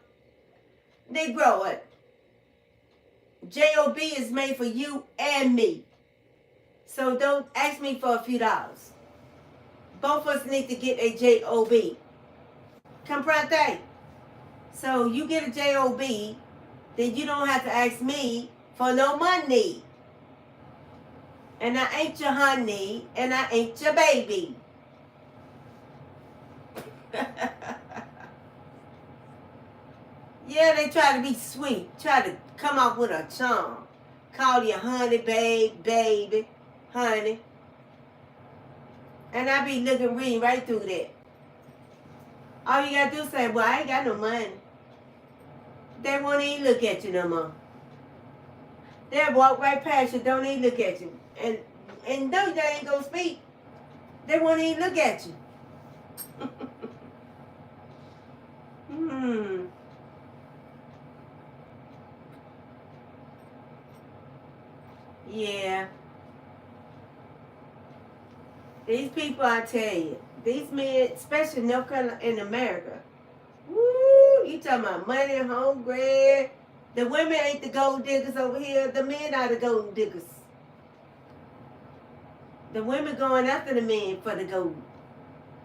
S1: Negro it. J-O-B is made for you and me. So don't ask me for a few dollars. Both of us need to get a J-O-B. Comprende? So you get a J-O-B, then you don't have to ask me for no money. And I ain't your honey, and I ain't your baby. Yeah, they try to be sweet. Try to come up with a charm. Call you honey, baby, honey. And I be reading right through that. All you gotta do is say, well, I ain't got no money. They won't even look at you no more. They'll walk right past you, don't even look at you. And no, they ain't gonna speak. They won't even look at you. Yeah. These people, I tell you, these men, especially in North Carolina, in America, woo, you talking about money, hungry. The women ain't the gold diggers over here. The men are the gold diggers. The women going after the men for the gold.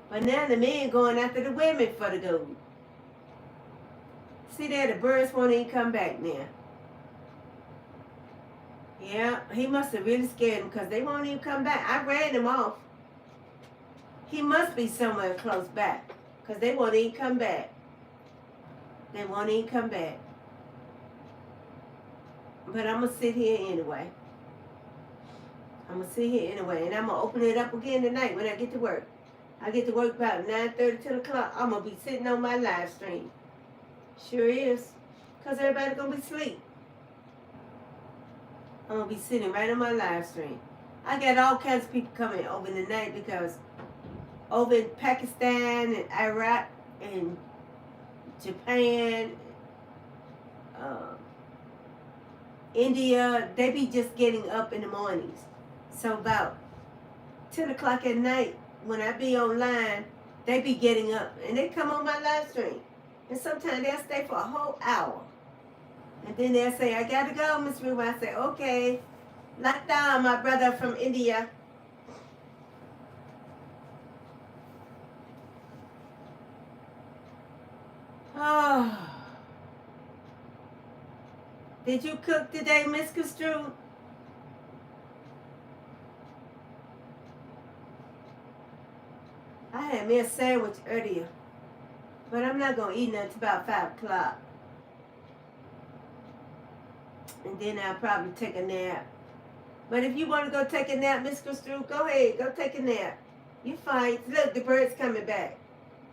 S1: But now the men going after the women for the gold. See there, the birds won't even come back now. Yeah, he must have really scared them because they won't even come back. I ran them off. He must be somewhere close by because they won't even come back. They won't even come back. But I'm going to sit here anyway. I'm going to sit here anyway. And I'm going to open it up again tonight when I get to work. I get to work about 9:30, 10 o'clock. I'm going to be sitting on my live stream. Sure is. Because everybody's going to be asleep. I'm going to be sitting right on my live stream. I got all kinds of people coming over tonight because over in Pakistan and Iraq and Japan, India, they be just getting up in the mornings. So about 10 o'clock at night, when I be online, they be getting up and they come on my live stream. And sometimes they'll stay for a whole hour. And then they'll say, I gotta go, Miss Rue. I say, okay. Lock down, my brother from India. Oh. Did you cook today, Miss Construe? I had me a sandwich earlier. But I'm not going to eat nothing until about 5 o'clock. And then I'll probably take a nap. But if you want to go take a nap, Miss Construe, go ahead. Go take a nap. You fine. Look, the bird's coming back.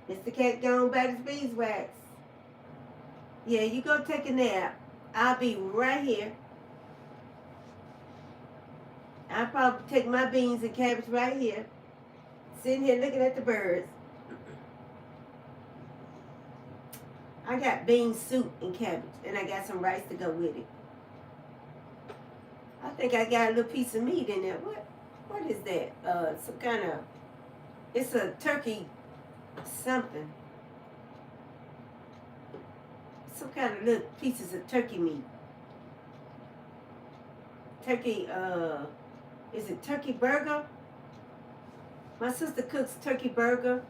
S1: Mr. Cat gone by his beeswax. Yeah, you go take a nap. I'll be right here. I'll probably take my beans and cabbage right here. Sitting here looking at the birds. I got bean soup and cabbage. And I got some rice to go with it. I think I got a little piece of meat in there. What is that? Some kind of... It's a turkey something. Some kind of little pieces of turkey meat. Turkey, is it turkey burger? My sister cooks turkey burger,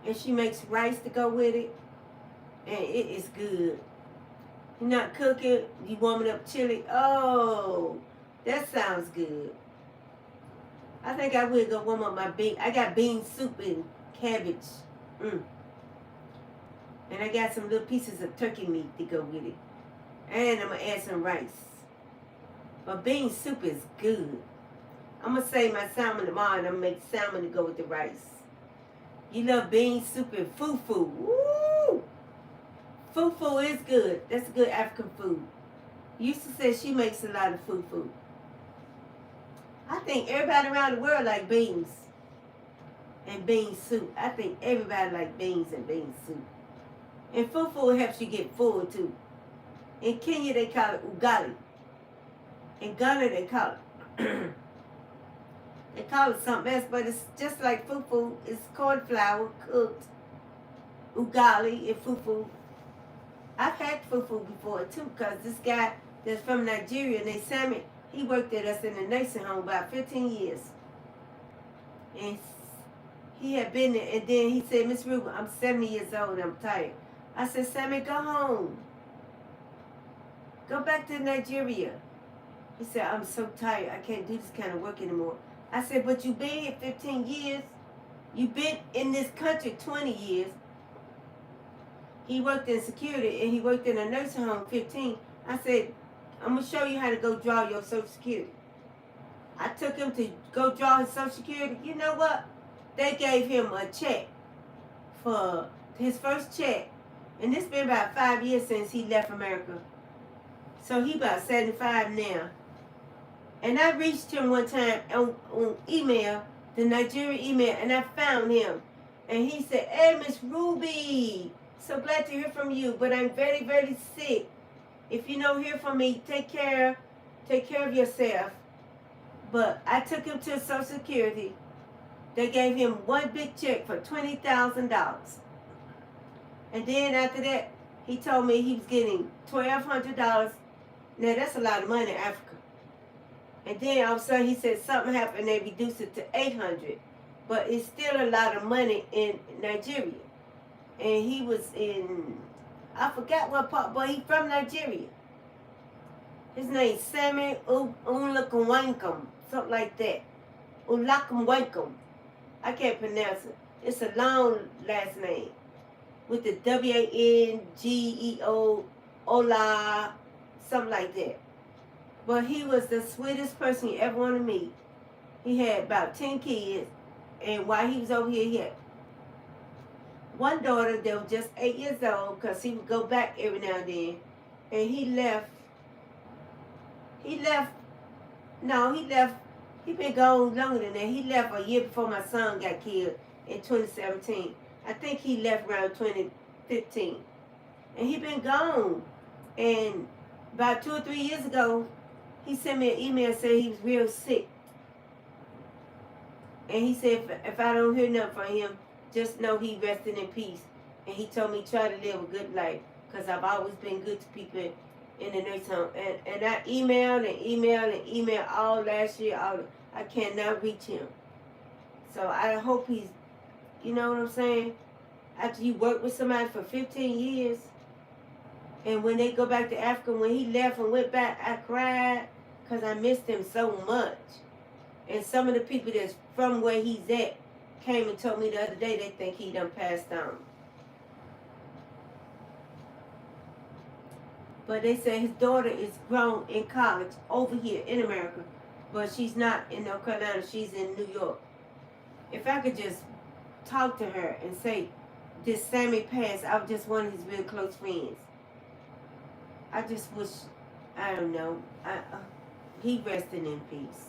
S1: and she makes rice to go with it, and it is good. You're not cooking, you warming up chili. Oh, that sounds good. I think I will go warm up my bean. I got bean soup and cabbage. And I got some little pieces of turkey meat to go with it. And I'm going to add some rice. But bean soup is good. I'm going to save my salmon tomorrow and I'm going to make salmon to go with the rice. You love bean soup and fufu. Woo! Fufu is good. That's good African food. Used to say she makes a lot of fufu. I think everybody around the world like beans and bean soup. I think everybody like beans and bean soup. And fufu helps you get full too. In Kenya they call it ugali. In Ghana they call it they call it something else, but it's just like fufu. It's corn flour cooked. Ugali and fufu. I've had fufu before too, because this guy that's from Nigeria, named Sammy, he worked at us in the nursing home about 15 years. And he had been there, and then he said, Miss Ruben, I'm 70 years old, I'm tired. I said, Sammy, go home. Go back to Nigeria. He said, I'm so tired, I can't do this kind of work anymore. I said, but you've been here 15 years. You've been in this country 20 years. He worked in security, and he worked in a nursing home 15. I said, I'm going to show you how to go draw your Social Security. I took him to go draw his Social Security. You know what? They gave him a check for his first check. And this been about 5 years since he left America. So he about 75 now. And I reached him one time on email, the Nigerian email, and I found him. And he said, hey, Miss Ruby, so glad to hear from you, but I'm very, very sick. If you don't hear from me, take care of yourself. But I took him to Social Security. They gave him one big check for $20,000. And then after that, he told me he was getting $1,200. Now that's a lot of money in Africa. And then all of a sudden he said something happened, they reduced it to $800. But it's still a lot of money in Nigeria. And he was in, I forgot what part, but he's from Nigeria. His name's Sammy Ulakamwankam, something like that. Ulakamwankam. I can't pronounce it. It's a long last name. With the W-A-N-G-E-O, Ola, something like that. But he was the sweetest person you ever want to meet. He had about 10 kids. And while he was over here, he had one daughter that was just 8 years old, because he would go back every now and then. And he left. He been gone longer than that. He left a year before my son got killed in 2017. I think he left around 2015. And he been gone. And about 2 or 3 years ago, he sent me an email saying he was real sick. And he said, if I don't hear nothing from him, just know he rested in peace. And he told me try to live a good life, because I've always been good to people in the nursing home. And I emailed all last year. I cannot reach him. So I hope he's, you know what I'm saying? After you work with somebody for 15 years, and when they go back to Africa, when he left and went back, I cried because I missed him so much. And some of the people that's from where he's at came and told me the other day they think he done passed on. But they say his daughter is grown in college over here in America. But she's not in North Carolina. She's in New York. If I could just talk to her and say, this Sammy passed, I was just one of his real close friends. I just wish, I don't know, he rested in peace.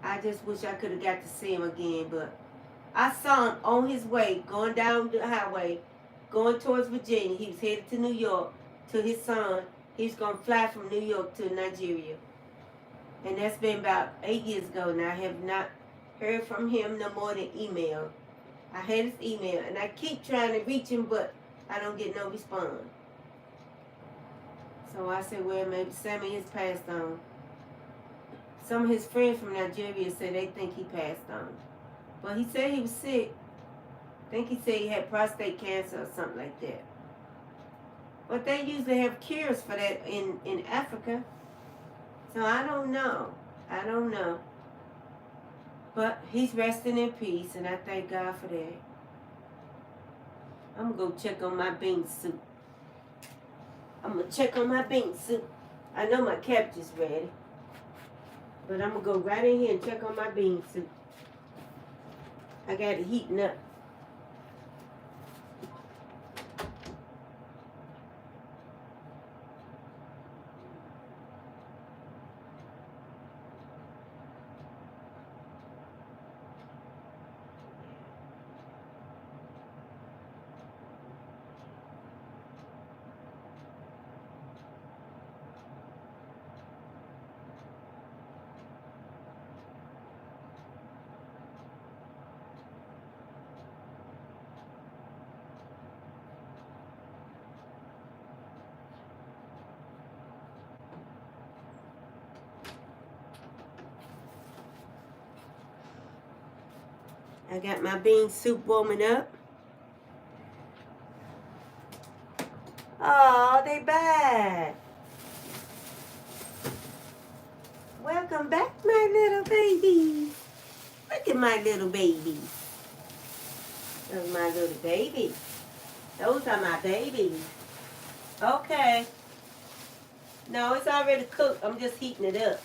S1: I just wish I could have got to see him again, but I saw him on his way, going down the highway, going towards Virginia. He was headed to New York to his son. He was going to fly from New York to Nigeria. And that's been about 8 years ago, and I have not heard from him no more than email. I had his email, and I keep trying to reach him, but I don't get no response. So I said, well, maybe Sammy has passed on. Some of his friends from Nigeria said they think he passed on. But he said he was sick. I think he said he had prostate cancer or something like that. But they usually have cures for that in Africa. So I don't know. But he's resting in peace, and I thank God for that. I'm going to go check on my bean soup. I know my cabbage is ready. But I'm going to go right in here and check on my bean soup. I got it heating up. I got my bean soup warming up. Oh, they back. Welcome back, my little babies. Look at my little babies. Those are my little babies. Those are my babies. Okay. No, it's already cooked. I'm just heating it up.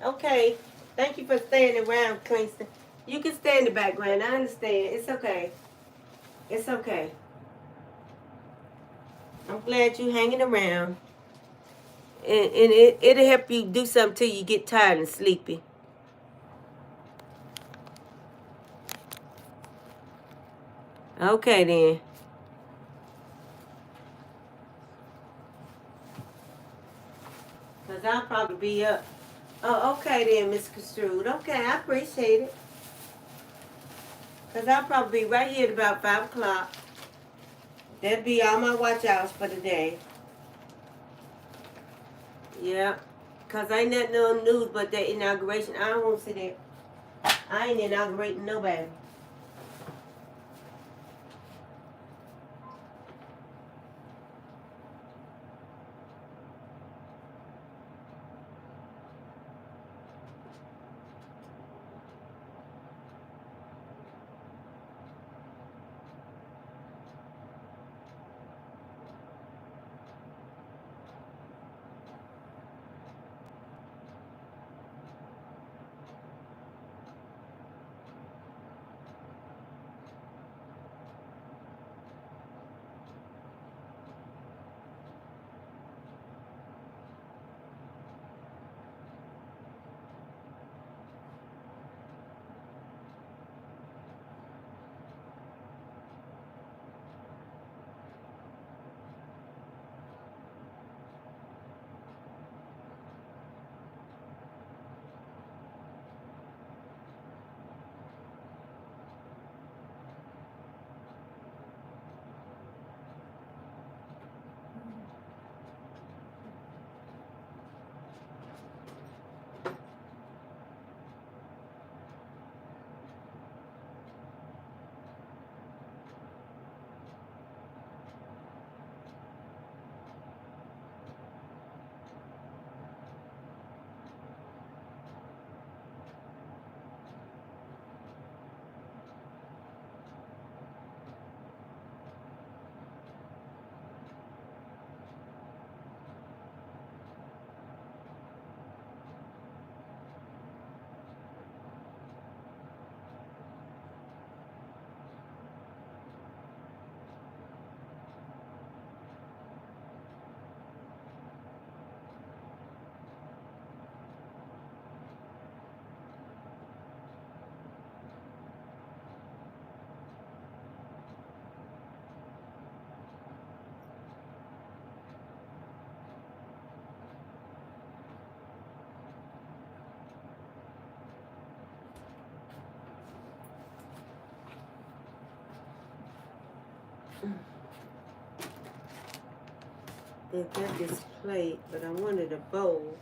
S1: Okay. Thank you for staying around, Kingston. You can stay in the background. I understand. It's okay. It's okay. I'm glad you hanging around. And it'll help you do something till you get tired and sleepy. Okay, then. Because I'll probably be up. Oh, okay then, Miss Construed. Okay, I appreciate it. Because I'll probably be right here at about 5 o'clock. That'll be all my watch hours for the day. Yeah. Because ain't nothing on the news but that inauguration. I don't want to see that. I ain't inaugurating nobody. They got this plate, but I wanted a bowl.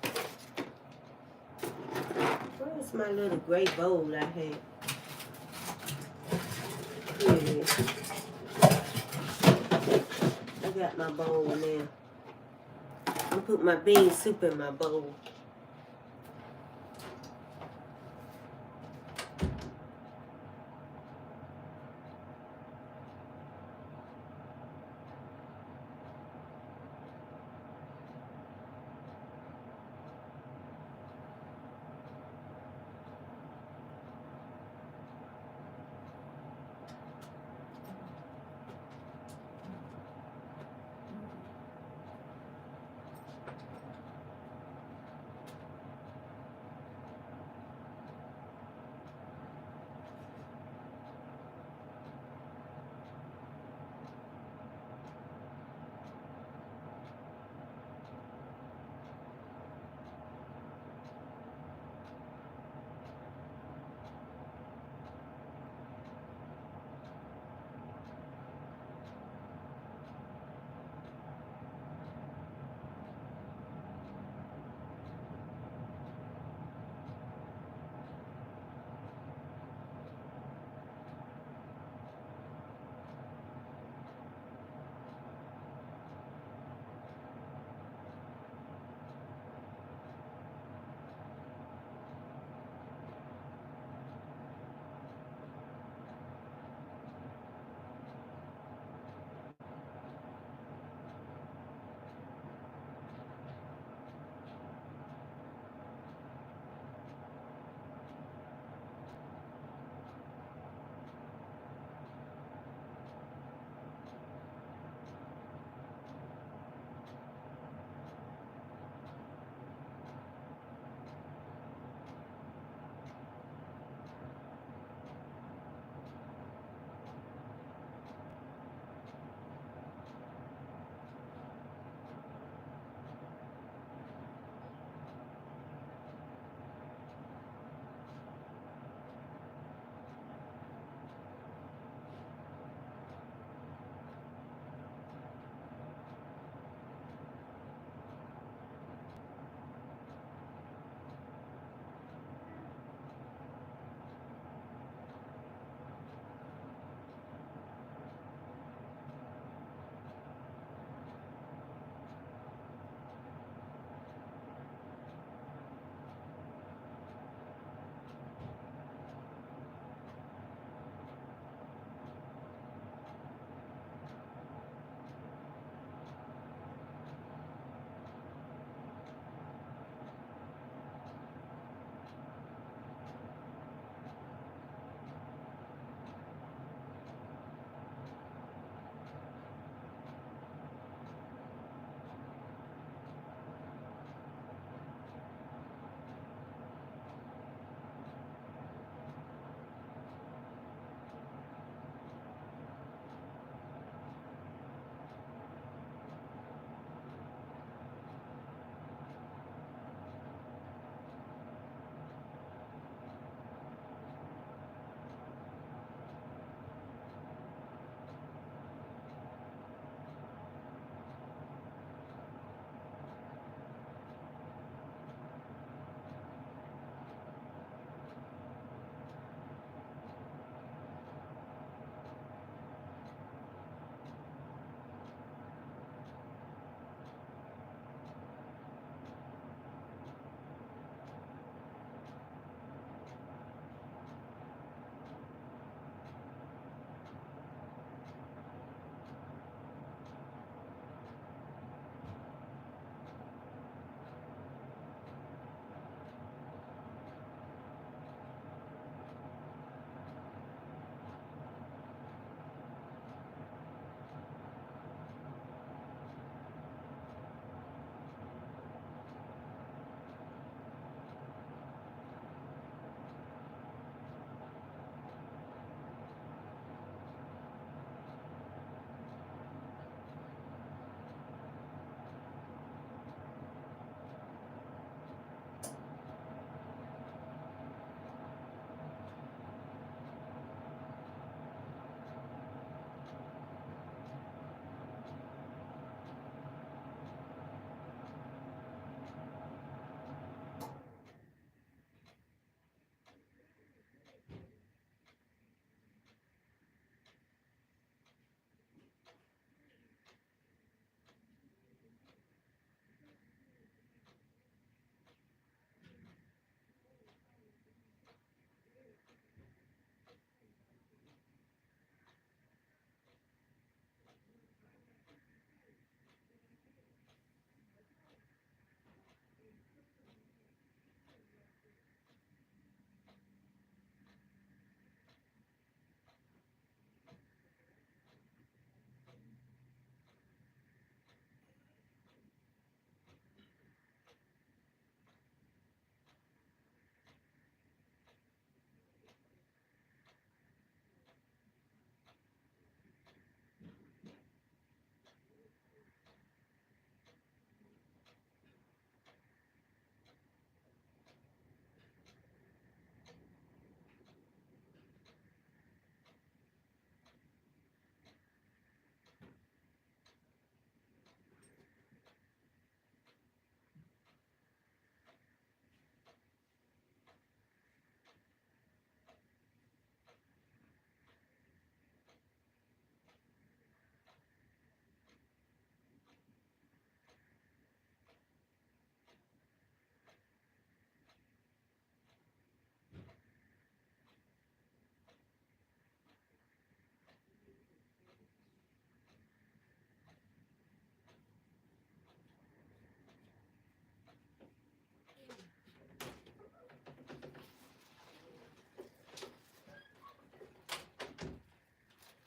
S1: Where's my little gray bowl I had? Here it is. I got my bowl now. I'm gonna put my bean soup in my bowl.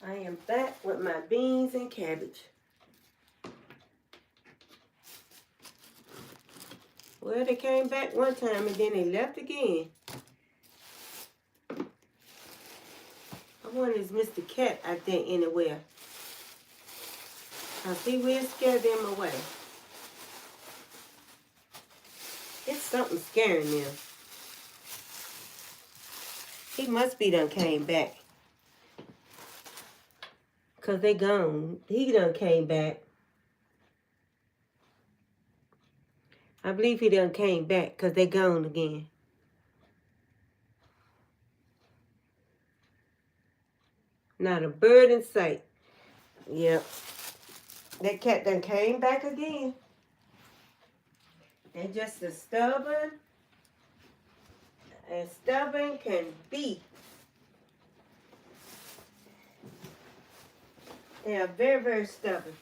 S1: I am back with my beans and cabbage. Well, they came back one time and then they left again. I wonder is Mr. Cat out there anywhere? I see we'll scare them away. It's something scaring them. He must be done came back. Because they gone. He done came back. I believe he done came back because they gone again. Not a bird in sight. Yep. That cat done came back again. They're just as stubborn can be. They are very, very stubborn.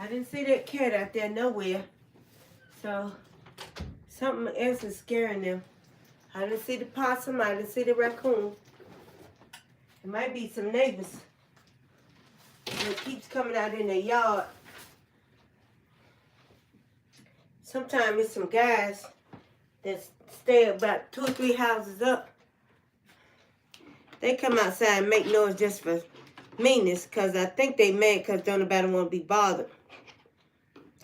S1: I didn't see that cat out there nowhere. So something else is scaring them. I didn't see the possum. I didn't see the raccoon. It might be some neighbors that keeps coming out in the yard sometimes it's some guys that stay about 2 or 3 houses up. They come outside and make noise just for meanness, because I think they mad because don't nobody want to be bothered.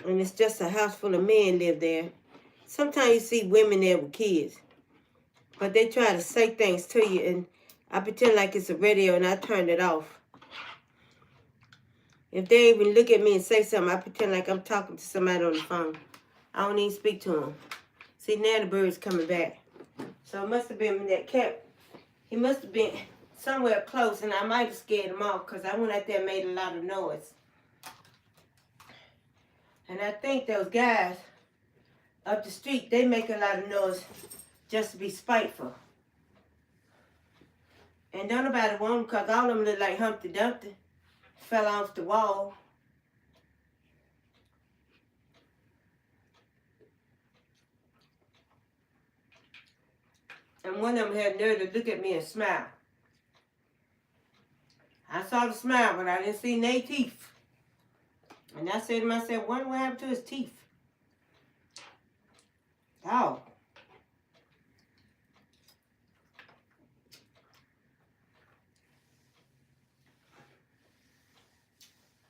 S1: And it's just a house full of men live there. Sometimes you see women there with kids, but they try to say things to you, and I pretend like it's a radio and I turned it off. If they even look at me and say something, I pretend like I'm talking to somebody on the phone. I don't even speak to them. See, now the bird's coming back. So it must have been that cat. He must have been somewhere close, and I might have scared him off because I went out there and made a lot of noise. And I think those guys up the street, they make a lot of noise just to be spiteful. And don't nobody want them because all of them look like Humpty Dumpty. Fell off the wall. And one of them had nerve to look at me and smile. I saw the smile, but I didn't see no teeth. And I said to myself, wonder what happened to his teeth. Oh.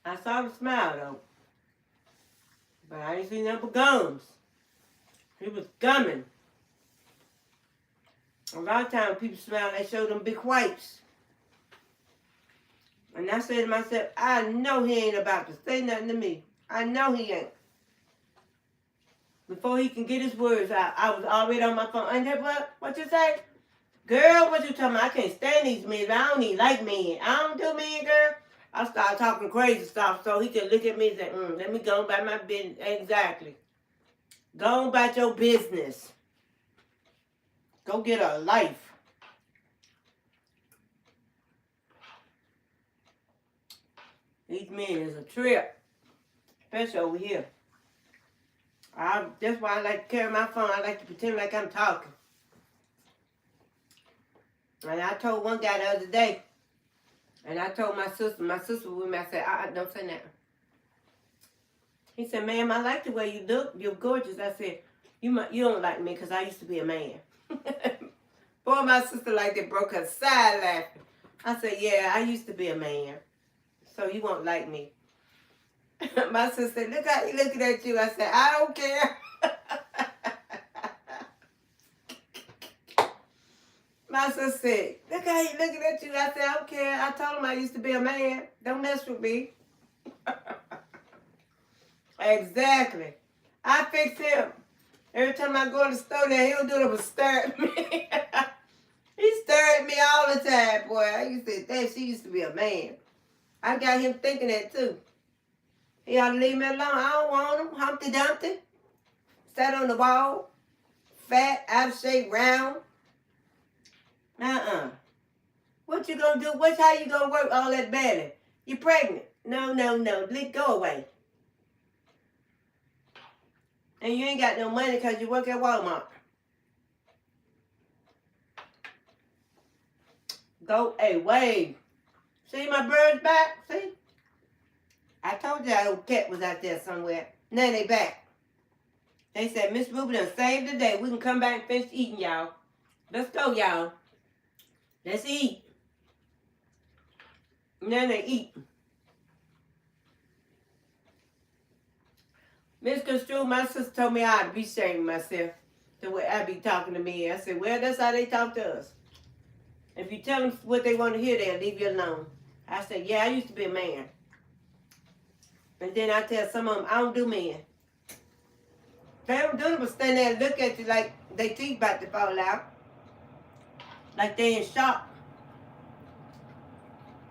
S1: I saw the smile, though. But I didn't see nothing but gums. He was gumming. A lot of times people smile, they show them big whites. And I said to myself, I know he ain't about to say nothing to me. I know he ain't. Before he can get his words out, I was already on my phone. And what you say? Girl, what you talking about? I can't stand these men. I don't even like men. I don't do men, girl. I started talking crazy stuff so he could look at me and say, let me go about my business. Exactly. Go about your business. Go get a life. These men is a trip. Especially over here. That's why I like to carry my phone. I like to pretend like I'm talking. And I told one guy the other day, and I told my sister was with me, I said, don't say nothing. He said, ma'am, I like the way you look. You're gorgeous. I said, you don't like me because I used to be a man. Boy, my sister like that broke her side laughing. I said, yeah, I used to be a man. So you won't like me. My sister said, look how he looking at you. I said, I don't care. My sister said, look how he looking at you. I said, I don't care. I told him I used to be a man. Don't mess with me. Exactly. I fix him. Every time I go to the store there, he'll do it but stare at me. He stare at me all the time, boy. I used to say, that she used to be a man. I got him thinking that too. He ought to leave me alone. I don't want him. Humpty Dumpty. Sat on the wall. Fat, out of shape, round. What you gonna do? How you gonna work all that belly? You pregnant? No. Go away. And you ain't got no money because you work at Walmart. Go away. See my birds back? See? I told you that old cat was out there somewhere. Now they back. They said, Miss Ruby done saved the day. We can come back and finish eating, y'all. Let's go, y'all. Let's eat. Now they eat. Miss Construe, my sister told me I ought to be shaming myself the way I be talking to me. I said, well, that's how they talk to us. If you tell them what they want to hear, they'll leave you alone. I said, yeah, I used to be a man. And then I tell some of them, I don't do men. They don't do them but stand there and look at you like their teeth about to fall out. Like they in shock.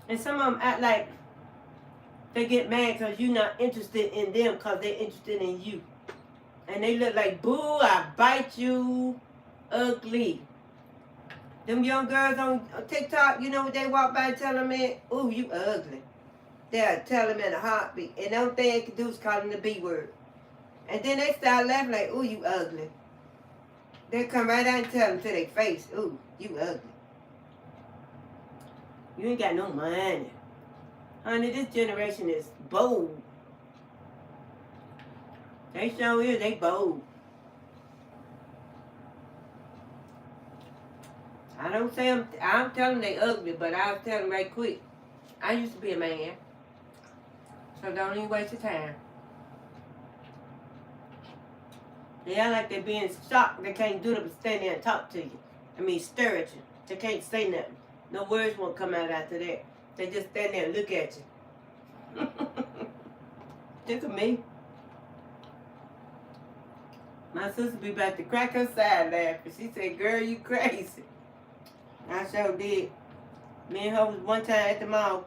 S1: And some of them act like they get mad because you're not interested in them because they're interested in you. And they look like, boo, I bite you ugly. Them young girls on TikTok, you know what they walk by and tell them, man, ooh, you ugly. They'll tell them in a heartbeat. And the only thing they can do is call them the B word. And then they start laughing like, ooh, you ugly. They come right out and tell them to their face, ooh, you ugly. You ain't got no money. Honey, this generation is bold. They sure is. They bold. I don't say I'm telling they ugly, but I'll tell them right quick. I used to be a man, so don't even waste your time. They act like they're being shocked. They can't do it but stand there and talk to you. I mean, stare at you. They can't say nothing. No words won't come out after that. They just stand there and look at you. Look at me. My sister be about to crack her side laughing. She said, girl, you crazy. I sure did. Me and her was one time at the mall.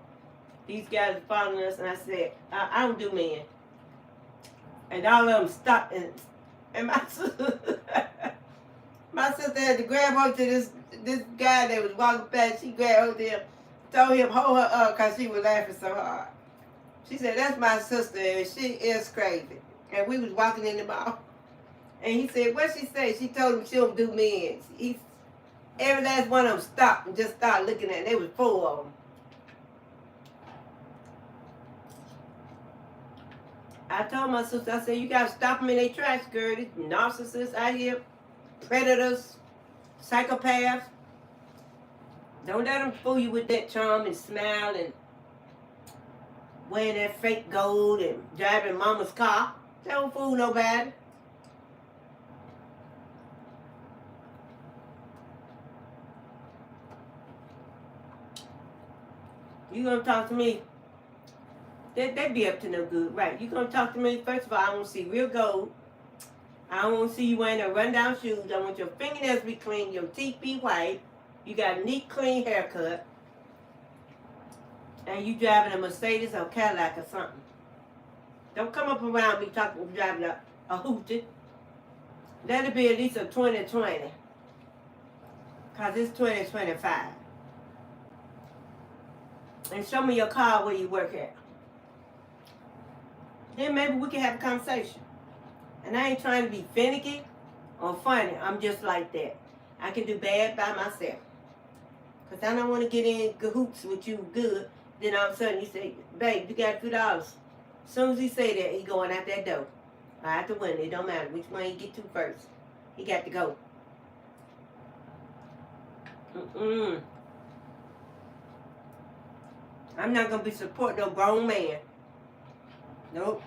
S1: These guys were following us, and I said, I don't do men. And all of them stopped, and my sister, had to grab onto this guy that was walking past. She grabbed onto him, told him hold her up because she was laughing so hard. She said, that's my sister, and she is crazy. And we was walking in the mall. And he said, what she say? She told him she don't do men. Every last one of them stopped and just started looking at it. There was 4 of them. I told my sister, I said, you got to stop them in their tracks, girl. These narcissists out here, predators, psychopaths. Don't let them fool you with that charm and smile and wearing that fake gold and driving mama's car. They don't fool nobody. You gonna talk to me? They be up to no good, right? You gonna talk to me? First of all, I want to see real gold. I don't want to see you wearing no rundown shoes. I want your fingernails to be clean, your teeth be white. You got a neat, clean haircut. And you driving a Mercedes or Cadillac or something. Don't come up around me driving a hoochie. That'll be at least a 2020. Because it's 2025. And show me your car where you work at. Then maybe we can have a conversation. And I ain't trying to be finicky or funny. I'm just like that. I can do bad by myself. Because I don't want to get in cahoots with you good. Then all of a sudden you say, babe, you got $2. As soon as he say that, he going out that door. Or out the window. It don't matter which one he get to first. He got to go. I'm not going to be supporting no grown man. Nope.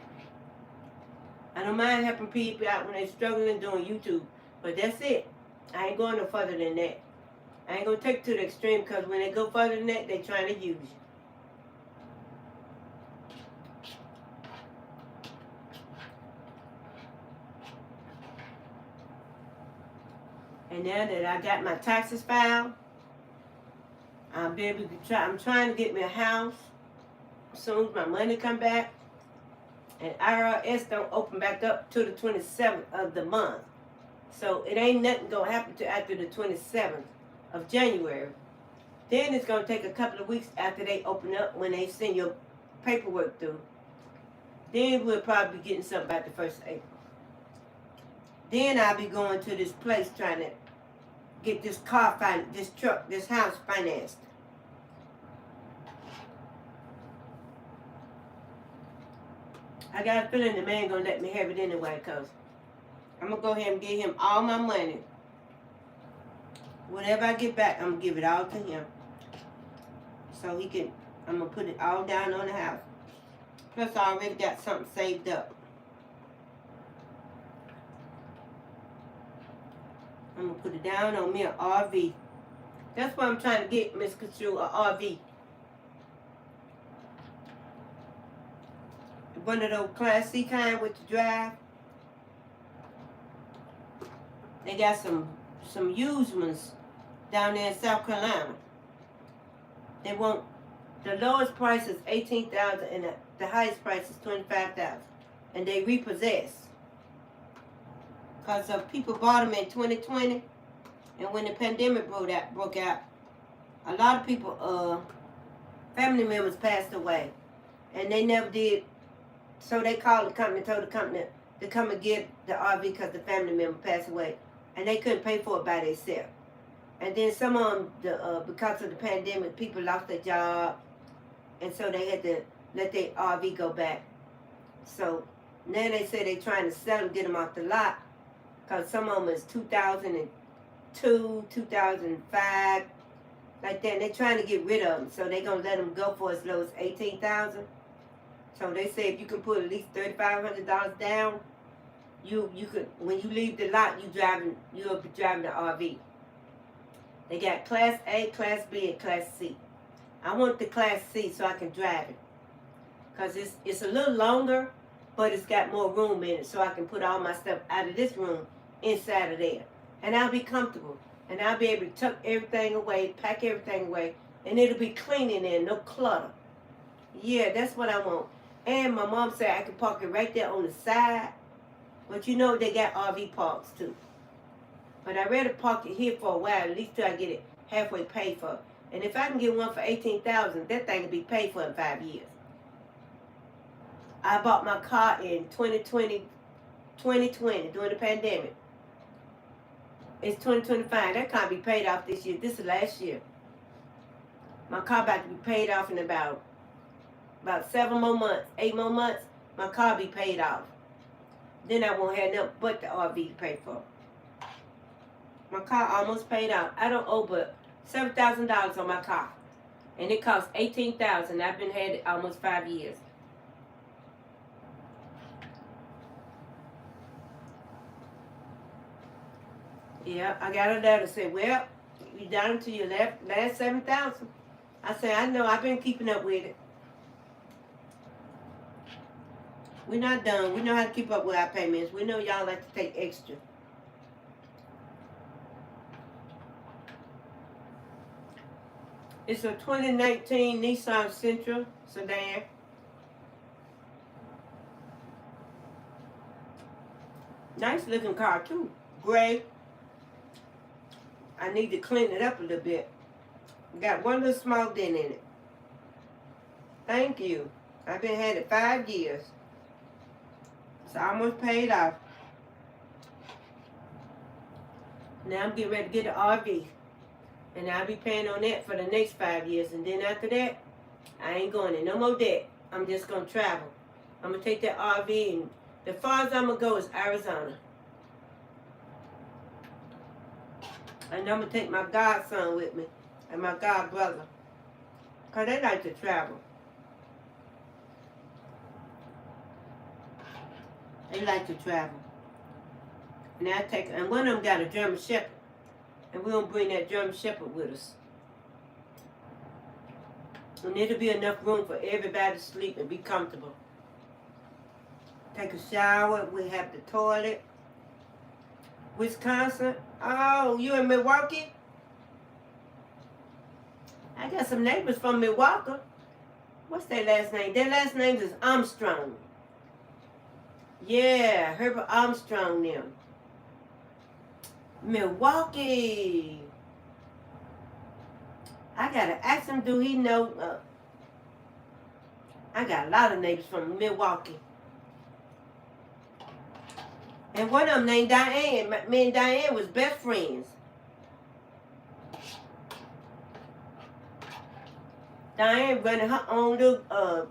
S1: I don't mind helping people out when they're struggling doing YouTube. But that's it. I ain't going no further than that. I ain't going to take it to the extreme because when they go further than that, they're trying to use you. And now that I got my taxes filed, I'm trying to get me a house as soon as my money come back. And IRS don't open back up till the 27th of the month. So it ain't nothing gonna happen till after the 27th of January. Then it's gonna take a couple of weeks after they open up when they send your paperwork through. Then we'll probably be getting something about the 1st of April. Then I'll be going to this place trying to get this this house financed. I got a feeling the man gonna let me have it anyway, cause I'm gonna go ahead and give him all my money. Whatever I get back, I'm gonna give it all to him. So I'm gonna put it all down on the house. Plus I already got something saved up. I'm gonna put it down on me an RV. That's what I'm trying to get, Miss Kachu, an RV. One of those Class C kind with the drive. They got some used ones down there in South Carolina. They want, the lowest price is $18,000 and the highest price is $25,000. And they repossess. Because people bought them in 2020. And when the pandemic broke out, a lot of people, family members passed away. And they never did. So they called the company, told the company to come and get the RV because the family member passed away. And they couldn't pay for it by themselves. And then some of them, because of the pandemic, people lost their job. And so they had to let their RV go back. So Now they say they trying to sell them, get them off the lot. Because some of them is 2002, 2005, like that. And they're trying to get rid of them. So they're going to let them go for as low as $18,000. So they say if you can put at least $3,500 down, you could, when you leave the lot, you'll be driving the RV. They got Class A, Class B, and Class C. I want the Class C so I can drive it. Because it's a little longer, but it's got more room in it, so I can put all my stuff out of this room inside of there. And I'll be comfortable. And I'll be able to tuck everything away, pack everything away, and it'll be clean in there, no clutter. Yeah, that's what I want. And my mom said I can park it right there on the side. But you know they got RV parks too. But I'd rather park it here for a while, at least till I get it halfway paid for. And if I can get one for $18,000, that thing will be paid for in 5 years. I bought my car in 2020 during the pandemic. It's 2025. That car be paid off this year. This is last year. My car about to be paid off in about 7 more months, 8 more months. My car be paid off. Then I won't have nothing but the RV to pay for. My car almost paid off. I don't owe but $7,000 on my car. And it cost $18,000. I've been had it almost 5 years. Yeah, I got a letter say, well, you down to your last 7,000. I said, I know, I've been keeping up with it. We're not done. We know how to keep up with our payments. We know y'all like to take extra. It's a 2019 Nissan Sentra sedan. Nice looking car too. Gray. I need to clean it up a little bit. Got one little small dent in it. Thank you. I've been had it 5 years. It's almost paid off. Now I'm getting ready to get an RV. And I'll be paying on that for the next 5 years. And then after that, I ain't going in no more debt. I'm just going to travel. I'm going to take that RV, and the farthest I'm going to go is Arizona. And I'm going to take my godson with me and my god brother. Because they like to travel. They like to travel. And one of them got a German Shepherd. And we're going to bring that German Shepherd with us. And it'll be enough room for everybody to sleep and be comfortable. Take a shower. We have the toilet. Wisconsin. Oh, you in Milwaukee? I got some neighbors from Milwaukee. What's their last name? Their last name is Armstrong. Yeah, Herbert Armstrong them. Milwaukee. I gotta ask him, do he know? I got a lot of neighbors from Milwaukee. And one of them named Diane. Me and Diane was best friends. Diane running her own little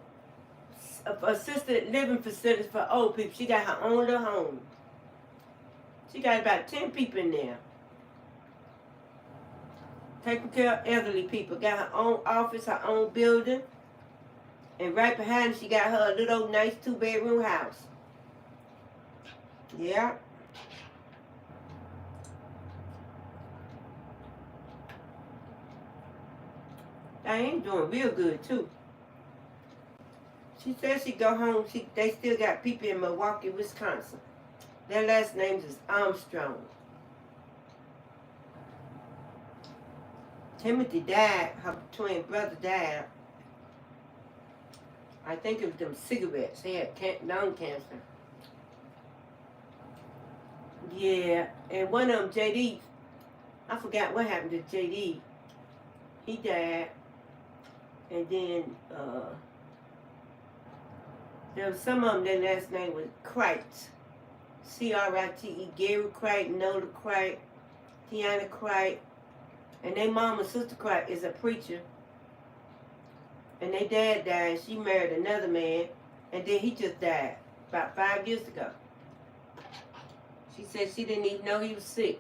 S1: assisted living facility for old people. She got her own little home. She got about 10 people in there. Taking care of elderly people. Got her own office, her own building. And right behind she got her a little nice 2-bedroom house. Yeah. Diane doing real good too. She said she go home. They still got people in Milwaukee, Wisconsin. Their last names is Armstrong. Timothy died. Her twin brother died. I think it was them cigarettes. He had lung cancer. Yeah, and one of them, JD, I forgot what happened to JD. He died. And then, there was some of them, their last name was Crite. C-R-I-T-E, Gary Crite, Nola Crite, Tiana Crite. And their mama, Sister Crite, is a preacher. And their dad died, and she married another man, and then he just died. about 5 years ago. She said she didn't even know he was sick.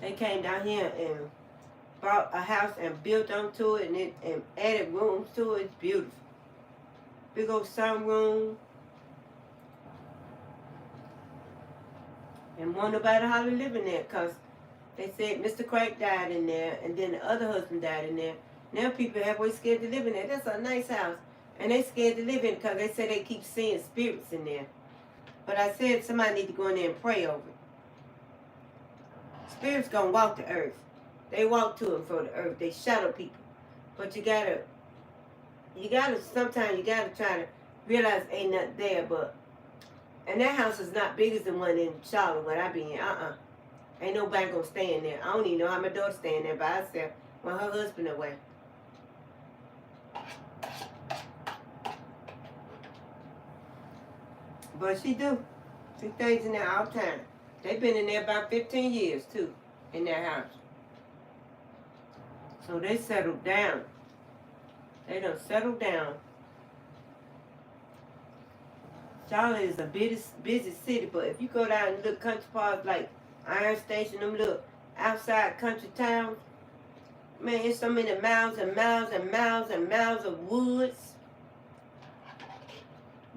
S1: They came down here and bought a house and built onto it and added rooms to it. It's beautiful. Big old sunroom. And won't nobody hardly live in there because they said Mr. Craig died in there and then the other husband died in there. Now people are halfway scared to live in there. That's a nice house. And they scared to live in it because they say they keep seeing spirits in there. But I said somebody need to go in there and pray over it. Spirits gonna walk the earth. They walk to and fro the earth. They shadow people. But you gotta sometimes you gotta try to realize ain't nothing there. But and that house is not bigger than one in Charlotte where I be in. Ain't nobody gonna stay in there. I don't even know how my daughter stay in there by herself when her husband away. But she do. She stays in there all the time. They been in there about 15 years too, in that house. So they settled down. They done settled down. Charlotte is a busy city, but if you go down and look country parts like Iron Station, them little outside country towns, man, it's so many miles and miles and miles and miles of woods.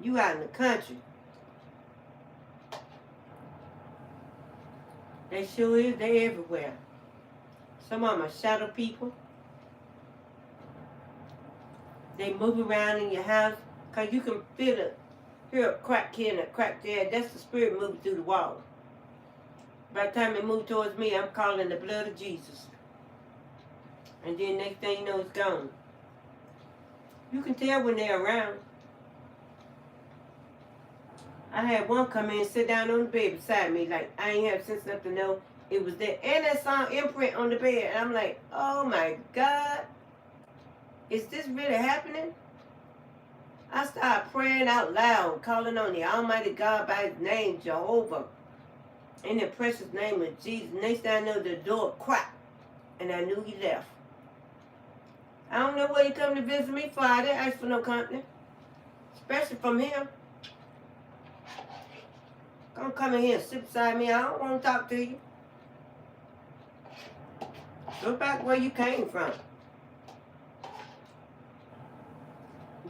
S1: You out in the country. They sure is. They everywhere. Some of them are shadow people. They move around in your house because you can feel it. Hear a crack here and a crack there. That's the spirit moving through the wall. By the time it moves towards me, I'm calling the blood of Jesus. And then next thing you know, it's gone. You can tell when they're around. I had one come in and sit down on the bed beside me like I ain't have sense enough to know it was there. And that song imprint on the bed. And I'm like, oh my God. Is this really happening? I started praying out loud, calling on the Almighty God by his name, Jehovah. In the precious name of Jesus. Next thing I know, the door cracked. And I knew he left. I don't know what he come to visit me for. I didn't ask for no company. Especially from him. Don't come in here and sit beside me. I don't want to talk to you. Go back where you came from.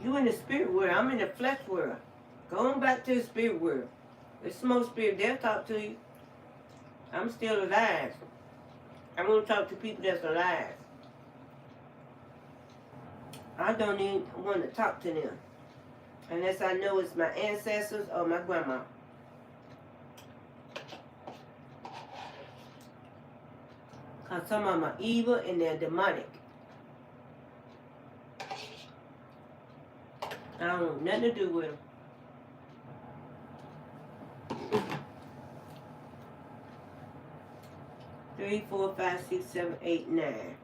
S1: You in the spirit world. I'm in the flesh world. Go on back to the spirit world. There's some more spirit. They'll talk to you. I'm still alive. I want to talk to people that's alive. I don't even want to talk to them. Unless I know it's my ancestors or my grandma. Because some of them are evil and they're demonic. I don't want nothing to do with them. 3, 4, 5, 6, 7, 8, 9.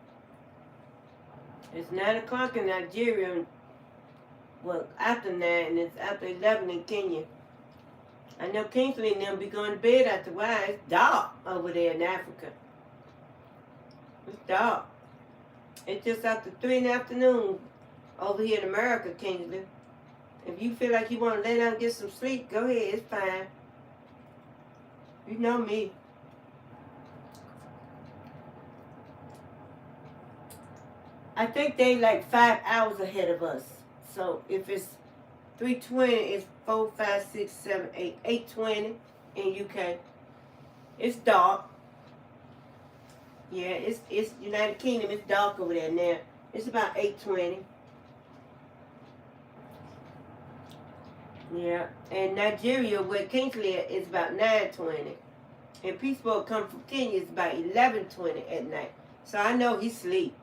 S1: It's 9 o'clock in Nigeria. Well, after 9 and it's after 11 in Kenya. I know Kingsley and them be going to bed after a while. It's dark over there in Africa. It's dark. It's just after 3 in the afternoon over here in America, Kingsley. If you feel like you want to lay down and get some sleep, go ahead. It's fine. You know me. I think they like 5 hours ahead of us. So if it's 3:20, it's 4, 5, 6, 7, 8, 8:20 in UK. It's dark. Yeah, it's United Kingdom. It's dark over there now. It's about 8:20. Yeah, and Nigeria, where Kingsley is about 9:20. And Peaceball come from Kenya is about 11:20 at night. So I know he sleep.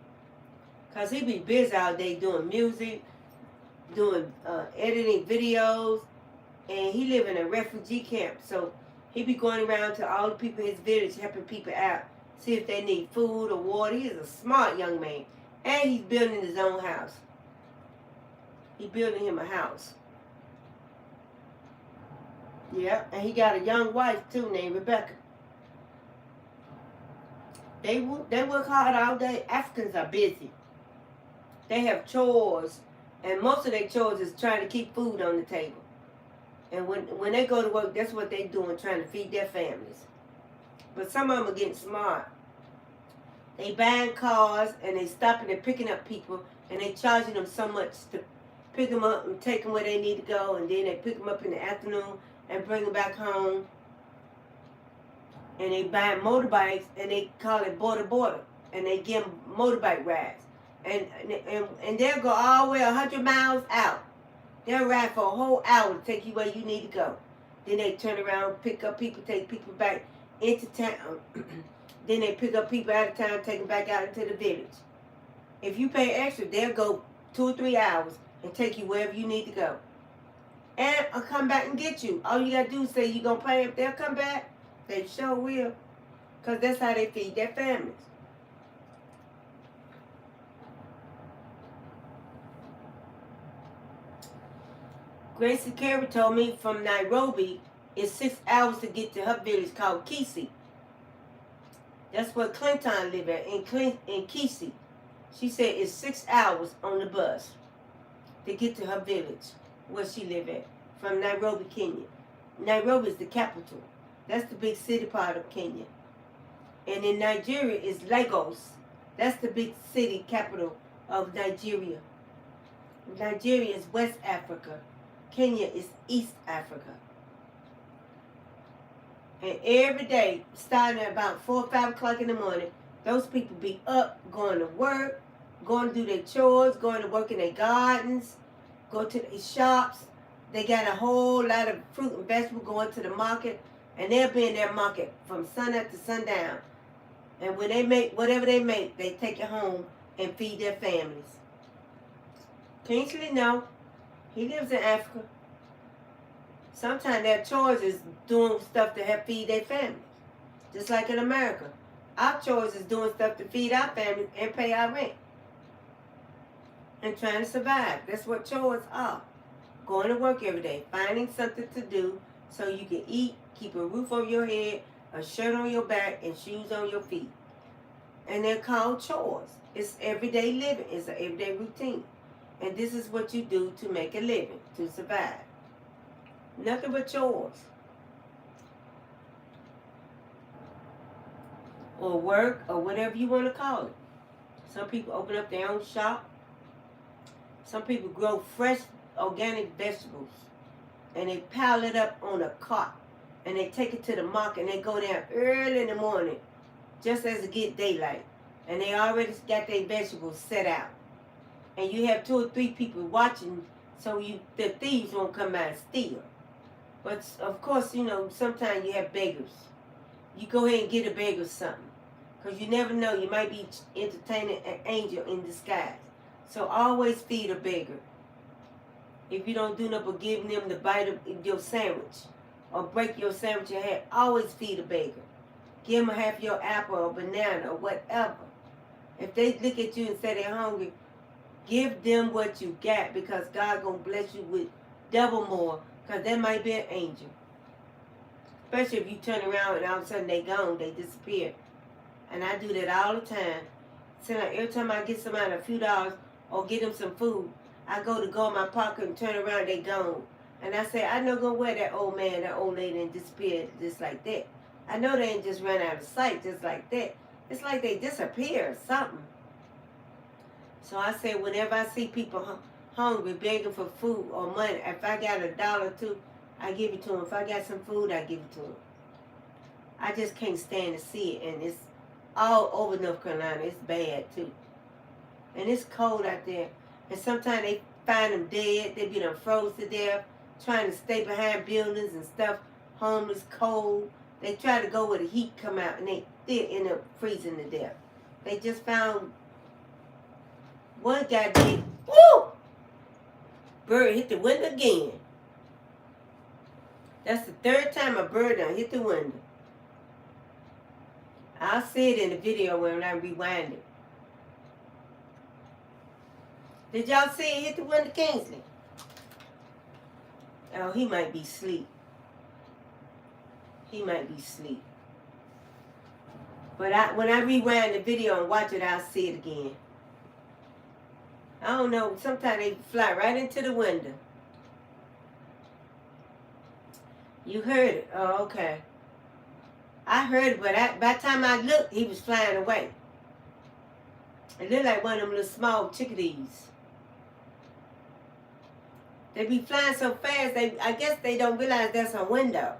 S1: Because he be busy all day doing music, doing editing videos, and he live in a refugee camp. So he be going around to all the people in his village, helping people out, see if they need food or water. He is a smart young man. And he's building his own house. He building him a house. Yeah, and he got a young wife too named Rebecca. They work hard all day. Africans are busy. They have chores, and most of their chores is trying to keep food on the table. And when they go to work, that's what they're doing, trying to feed their families. But some of them are getting smart. They buying cars, and they stopping and picking up people, and they charging them so much to pick them up and take them where they need to go, and then they pick them up in the afternoon and bring them back home. And they buy motorbikes, and they call it border, and they give them motorbike rides. And they'll go all the way 100 miles out. They'll ride for a whole hour to take you where you need to go. Then they turn around, pick up people, take people back into town. Then they pick up people out of town, take them back out into the village. If you pay extra, they'll go 2 or 3 hours and take you wherever you need to go. And I'll come back and get you. All you got to do is say you're going to pay. If they'll come back, they sure will. Because that's how they feed their families. Gracie Carey told me from Nairobi, it's 6 hours to get to her village called Kisii. That's where Clinton live at, in Kisii. She said it's 6 hours on the bus to get to her village, where she live at, from Nairobi, Kenya. Nairobi is the capital. That's the big city part of Kenya. And in Nigeria is Lagos. That's the big city capital of Nigeria. Nigeria is West Africa. Kenya is East Africa. And every day, starting at about 4 or 5 o'clock in the morning, those people be up, going to work, going to do their chores, going to work in their gardens, go to their shops. They got a whole lot of fruit and vegetables going to the market, and they'll be in their market from sunup to sundown. And when they make whatever they make, they take it home and feed their families. Kingsley, no. He lives in Africa. Sometimes their chores is doing stuff to help feed their families. Just like in America. Our chores is doing stuff to feed our families and pay our rent. And trying to survive. That's what chores are. Going to work every day. Finding something to do so you can eat, keep a roof over your head, a shirt on your back, and shoes on your feet. And they're called chores. It's everyday living. It's an everyday routine. And this is what you do to make a living, to survive. Nothing but chores. Or work, or whatever you want to call it. Some people open up their own shop. Some people grow fresh organic vegetables. And they pile it up on a cart. And they take it to the market, and they go down early in the morning, just as it get daylight. And they already got their vegetables set out. And you have 2 or 3 people watching, so the thieves won't come out and steal. But of course, you know, sometimes you have beggars. You go ahead and get a beggar something. Because you never know, you might be entertaining an angel in disguise. So always feed a beggar. If you don't do nothing but giving them the bite of your sandwich, or break your sandwich in half, always feed a beggar. Give them half your apple or banana or whatever. If they look at you and say they're hungry, give them what you got, because God gonna bless you with double more, because that might be an angel. Especially if you turn around and all of a sudden they gone, they disappear. And I do that all the time. So like every time I get somebody a few dollars or get them some food, I go in my pocket and turn around, they gone. And I say, I know gonna wear that old man, that old lady, and disappear just like that. I know they ain't just run out of sight just like that. It's like they disappear or something. So I say, whenever I see people hungry, begging for food or money, if I got $1 or 2, I give it to them. If I got some food, I give it to them. I just can't stand to see it, and it's all over North Carolina. It's bad too, and it's cold out there. And sometimes they find them dead. They be done froze to death, trying to stay behind buildings and stuff. Homeless, cold. They try to go where the heat come out, and they still end up freezing to death. They just found one guy dead. Woo! Bird hit the window again. That's the 3rd time a bird done hit the window. I'll see it in the video when I rewind it. Did y'all see it hit the window, Kingsley? Oh, he might be asleep. He might be asleep. But when I rewind the video and watch it, I'll see it again. I don't know. Sometimes they fly right into the window. You heard it. Oh, okay. I heard it, but by the time I looked, he was flying away. It looked like one of them little small chickadees. They be flying so fast, I guess they don't realize that's a window.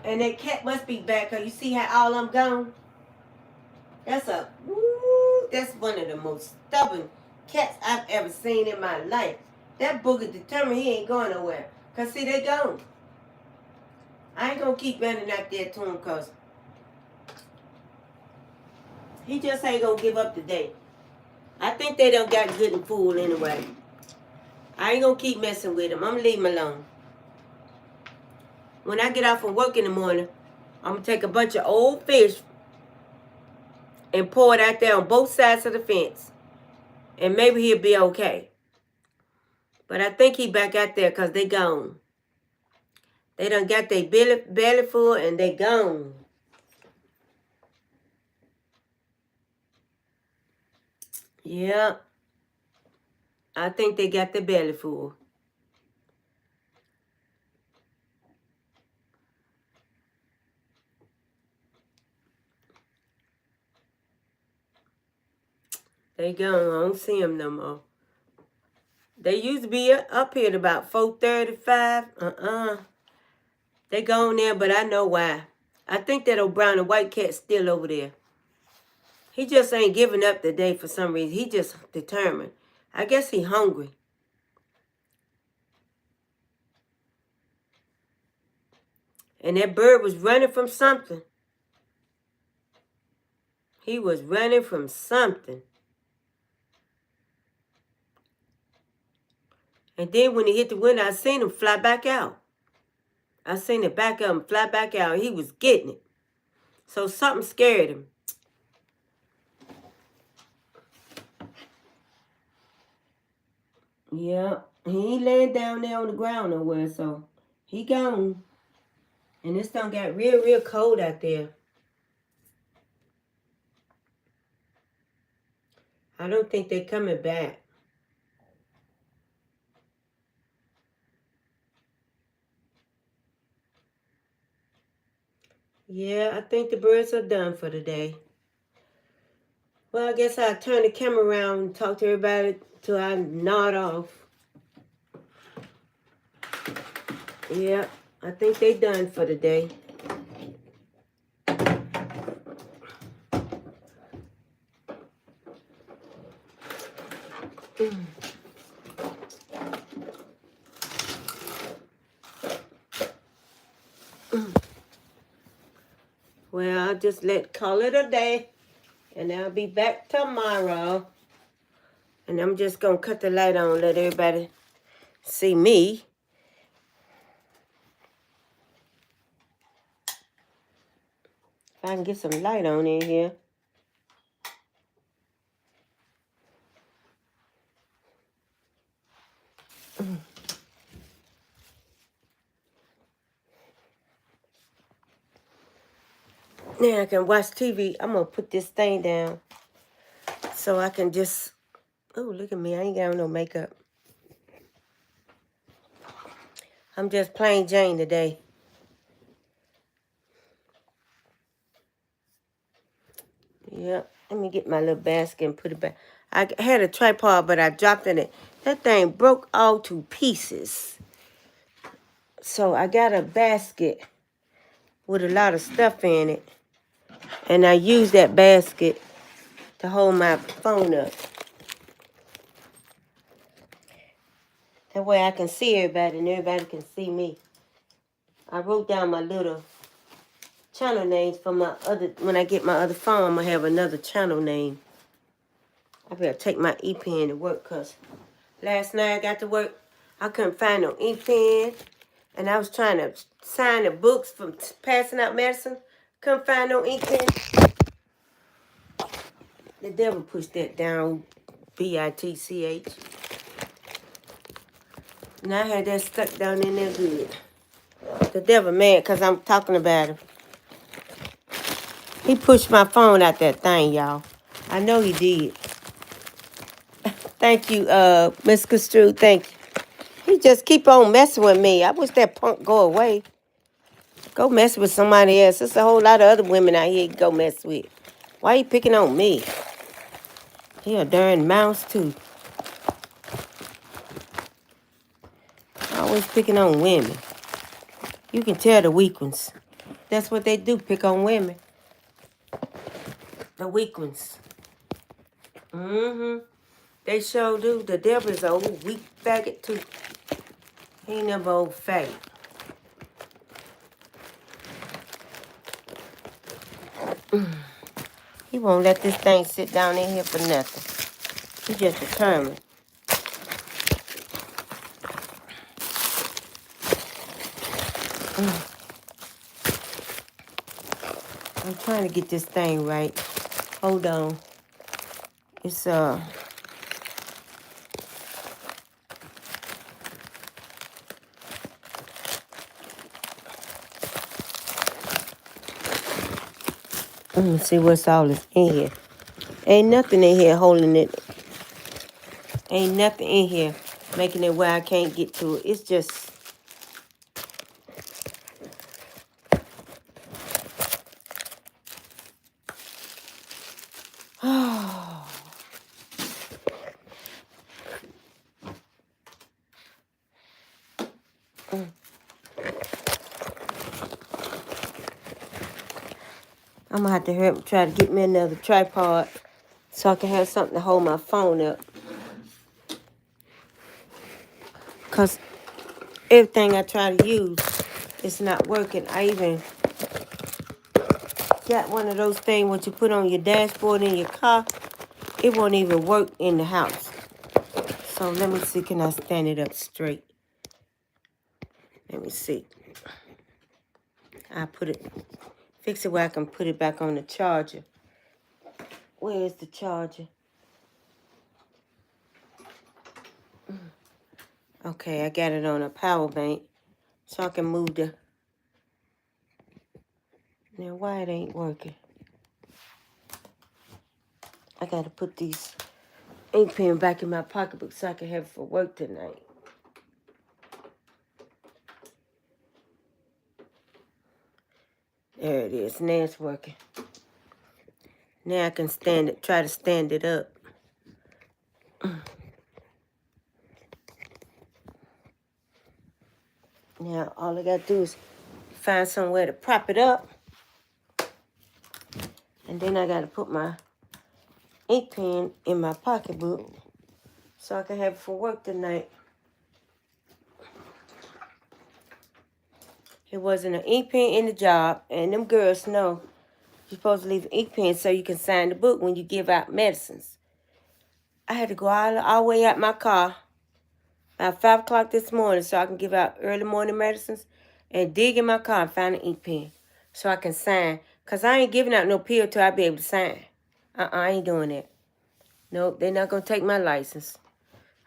S1: And that cat must be back, because you see how all I'm gone? That's one of the most stubborn cats I've ever seen in my life. That booger determined he ain't going nowhere. Because see, they gone. I ain't going to keep running out there to him, because he just ain't going to give up today. I think they done got good and full anyway. I ain't going to keep messing with him. I'm going to leave him alone. When I get out from work in the morning, I'm going to take a bunch of old fish and pour it out there on both sides of the fence. And maybe he'll be okay. But I think he back out there because they gone. They done got their belly full and they gone. Yeah. I think they got their belly full. They gone. I don't see them no more. They used to be up here at about 4:35. They gone there, but I know why. I think that old brown and white cat's still over there. He just ain't giving up today for some reason. He just determined. I guess he hungry. And that bird was running from something. He was running from something. And then when he hit the window, I seen him fly back out. I seen it back up and fly back out. He was getting it. So something scared him. Yeah, he ain't laying down there on the ground nowhere, so he gone. And this done got real cold out there. I don't think they coming back. Yeah, I think the birds are done for the day. Well, I guess I'll turn the camera around and talk to everybody till I nod off. Yeah, I think they done for the day. Well, I'll just call it a day. And I'll be back tomorrow. And I'm just going to cut the light on, let everybody see me. If I can get some light on in here. Now I can watch TV. I'm going to put this thing down so I can just... Oh, look at me. I ain't got on no makeup. I'm just plain Jane today. Yep. Let me get my little basket and put it back. I had a tripod, but I dropped in it. That thing broke all to pieces. So I got a basket with a lot of stuff in it. And I use that basket to hold my phone up. That way I can see everybody and everybody can see me. I wrote down my little channel names for my when I get my other phone, I'm going to have another channel name. I better take my e-pen to work because last night I got to work. I couldn't find no e-pen. And I was trying to sign the books from passing out medicine. Couldn't find no e-pen. The devil pushed that down, B-I-T-C-H. And I had that stuck down in there good. The devil mad because I'm talking about him. He pushed my phone out that thing, y'all. I know he did. Thank you, Miss Construe. Thank you. He just keep on messing with me. I wish that punk go away. Go mess with somebody else. There's a whole lot of other women out here you go mess with. Why you picking on me? He a darn mouse, too. Always picking on women. You can tell the weak ones. That's what they do, pick on women. The weak ones. Mm-hmm. They sure do. The devil is a old weak faggot, too. He ain't never old faggot. He won't let this thing sit down in here for nothing. He just determined. I'm trying to get this thing right. Hold on. It's let me see what's all this in here. Ain't nothing in here holding it. Ain't nothing in here making it where I can't get to it. It's just I'm gonna have to hurry up and try to get me another tripod so I can have something to hold my phone up. Cause everything I try to use is not working. I even got one of those things what you put on your dashboard in your car. It won't even work in the house. So let me see, can I stand it up straight? Let me see. I put it, fix it where I can put it back on the charger. Where is the charger? Okay, I got it on a power bank. So I can move the... Now, why it ain't working? I gotta put these ink pen back in my pocketbook so I can have it for work tonight. There it is. Now it's working. Now I can stand it, try to stand it up. Now, all I gotta do is find somewhere to prop it up. And then I gotta put my ink pen in my pocketbook so I can have it for work tonight. It wasn't an ink pen in the job, and them girls know you're supposed to leave an ink pen so you can sign the book when you give out medicines. I had to go all the way out my car at 5 o'clock this morning so I can give out early morning medicines and dig in my car and find an ink pen so I can sign. Because I ain't giving out no pill till I be able to sign. I ain't doing that. Nope, they're not going to take my license.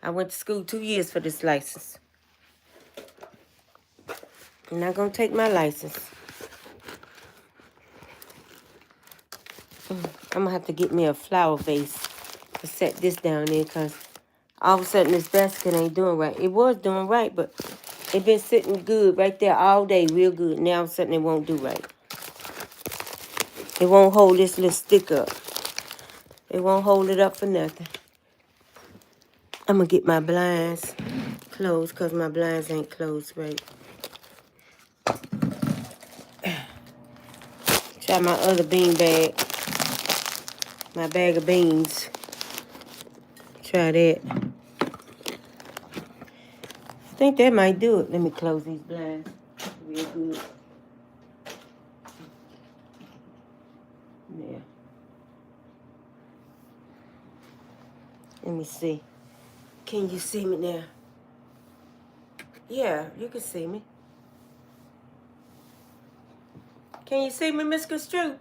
S1: I went to school 2 years for this license. They're not going to take my license. I'm going to have to get me a flower vase to set this down there because all of a sudden this basket ain't doing right. It was doing right, but it been sitting good right there all day, real good. Now all of a sudden it won't do right. It won't hold this little stick up. It won't hold it up for nothing. I'm going to get my blinds closed because my blinds ain't closed right. Try my other bean bag. My bag of beans. Try that. I think that might do it. Let me close these blinds real good. Yeah. Let me see. Can you see me now? Yeah, you can see me. Can you see me, Miss Construe?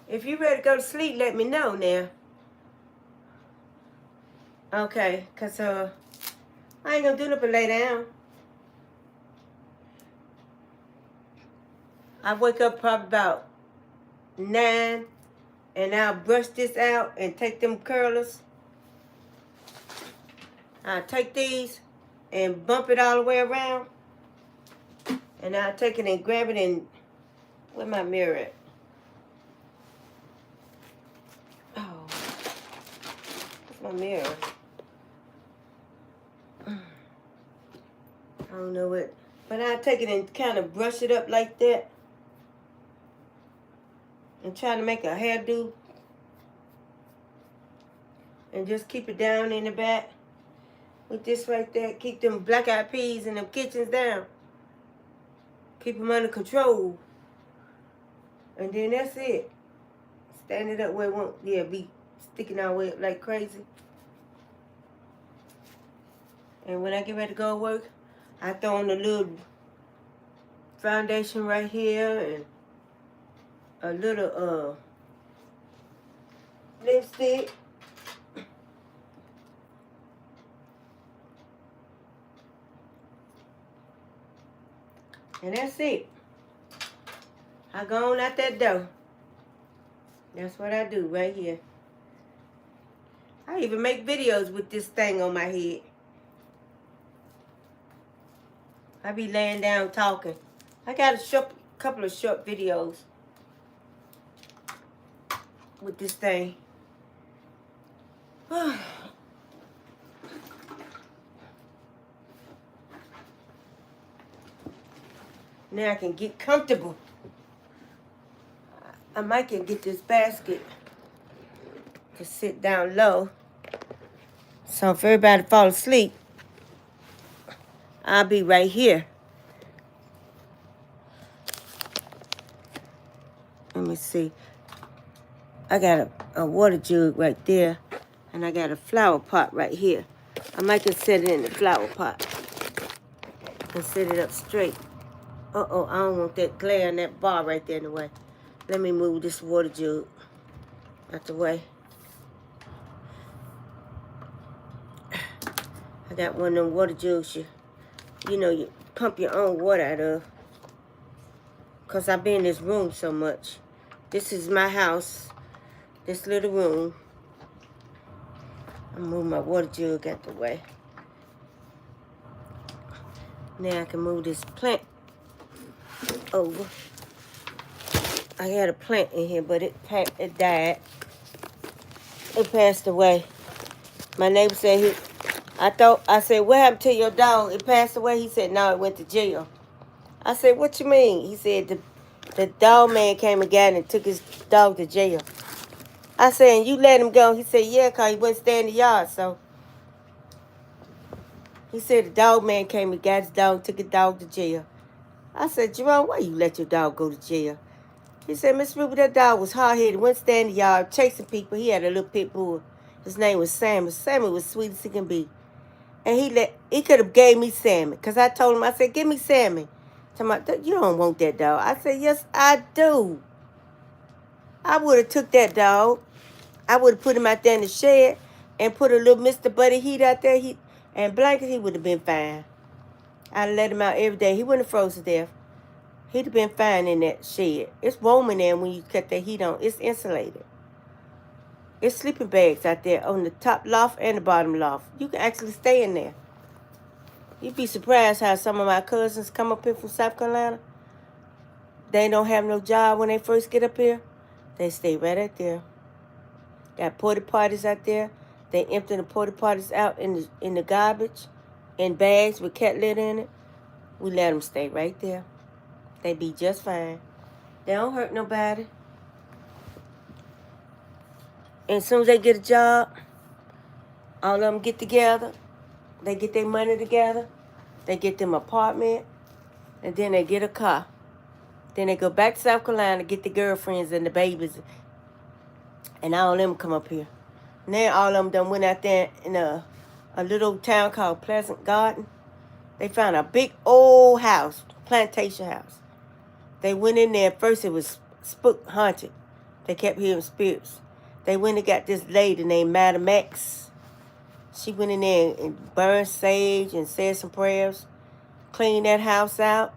S1: If you ready to go to sleep, let me know now. Okay, because I ain't going to do nothing but lay down. I wake up probably about 9, and I'll brush this out and take them curlers. I'll take these and bump it all the way around. And I'll take it and grab it and... Where's my mirror at? Oh. Where's my mirror? I don't know what. But I'll take it and kind of brush it up like that. And try to make a hairdo. And just keep it down in the back. With this right there. Keep them black-eyed peas and them kitchens down. Keep them under control. And then that's it. Stand it up where it won't, be sticking out way up like crazy. And when I get ready to go to work, I throw on a little foundation right here and a little lipstick. And that's it. I go on out that door. That's what I do right here. I even make videos with this thing on my head. I be laying down talking. I got a couple of short videos with this thing. Now I can get comfortable. I might can get this basket to sit down low. So if everybody fall asleep, I'll be right here. Let me see. I got a water jug right there. And I got a flower pot right here. I might just set it in the flower pot. And set it up straight. Uh-oh, I don't want that glare and that bar right there in the way. Let me move this water jug out the way. I got one of them water jugs you pump your own water out of. Because I've been in this room so much. This is my house. This little room. I'm moving my water jug out the way. Now I can move this plant over. I had a plant in here, but it died. It passed away. My neighbor said I said, what happened to your dog? It passed away? He said, no, it went to jail. I said, what you mean? He said, the dog man came and got it and took his dog to jail. I said, and you let him go? He said, yeah, because he wouldn't stay in the yard, so. He said the dog man came and got his dog, took his dog to jail. I said, Jerome, why you let your dog go to jail? He said, Miss Ruby, that dog was hard-headed, wouldn't stay in the yard, chasing people. He had a little pit bull. His name was Sammy. Sammy was sweet as he can be. And he could have gave me Sammy. Because I told him, I said, give me Sammy. You don't want that dog. I said, yes, I do. I would have took that dog. I would have put him out there in the shed and put a little Mr. Buddy Heat out there and blanket. He would have been fine. I'd let him out every day. He wouldn't have froze to death. He'd have been fine in that shed. It's warm in there when you cut that heat on. It's insulated. It's sleeping bags out there on the top loft and the bottom loft. You can actually stay in there. You'd be surprised how some of my cousins come up here from South Carolina. They don't have no job when they first get up here. They stay right out there. Got porta potties out there. They empty the porta potties out in the garbage in bags with cat litter in it. We let them stay right there. They be just fine. They don't hurt nobody. And as soon as they get a job, all of them get together. They get their money together. They get them apartment. And then they get a car. Then they go back to South Carolina, get the girlfriends and the babies. And all of them come up here. Now all of them done went out there in a little town called Pleasant Garden. They found a big old house, plantation house. They went in there. At first it was haunted. They kept hearing spirits. They went and got this lady named Madam X. She went in there and burned sage and said some prayers, cleaned that house out,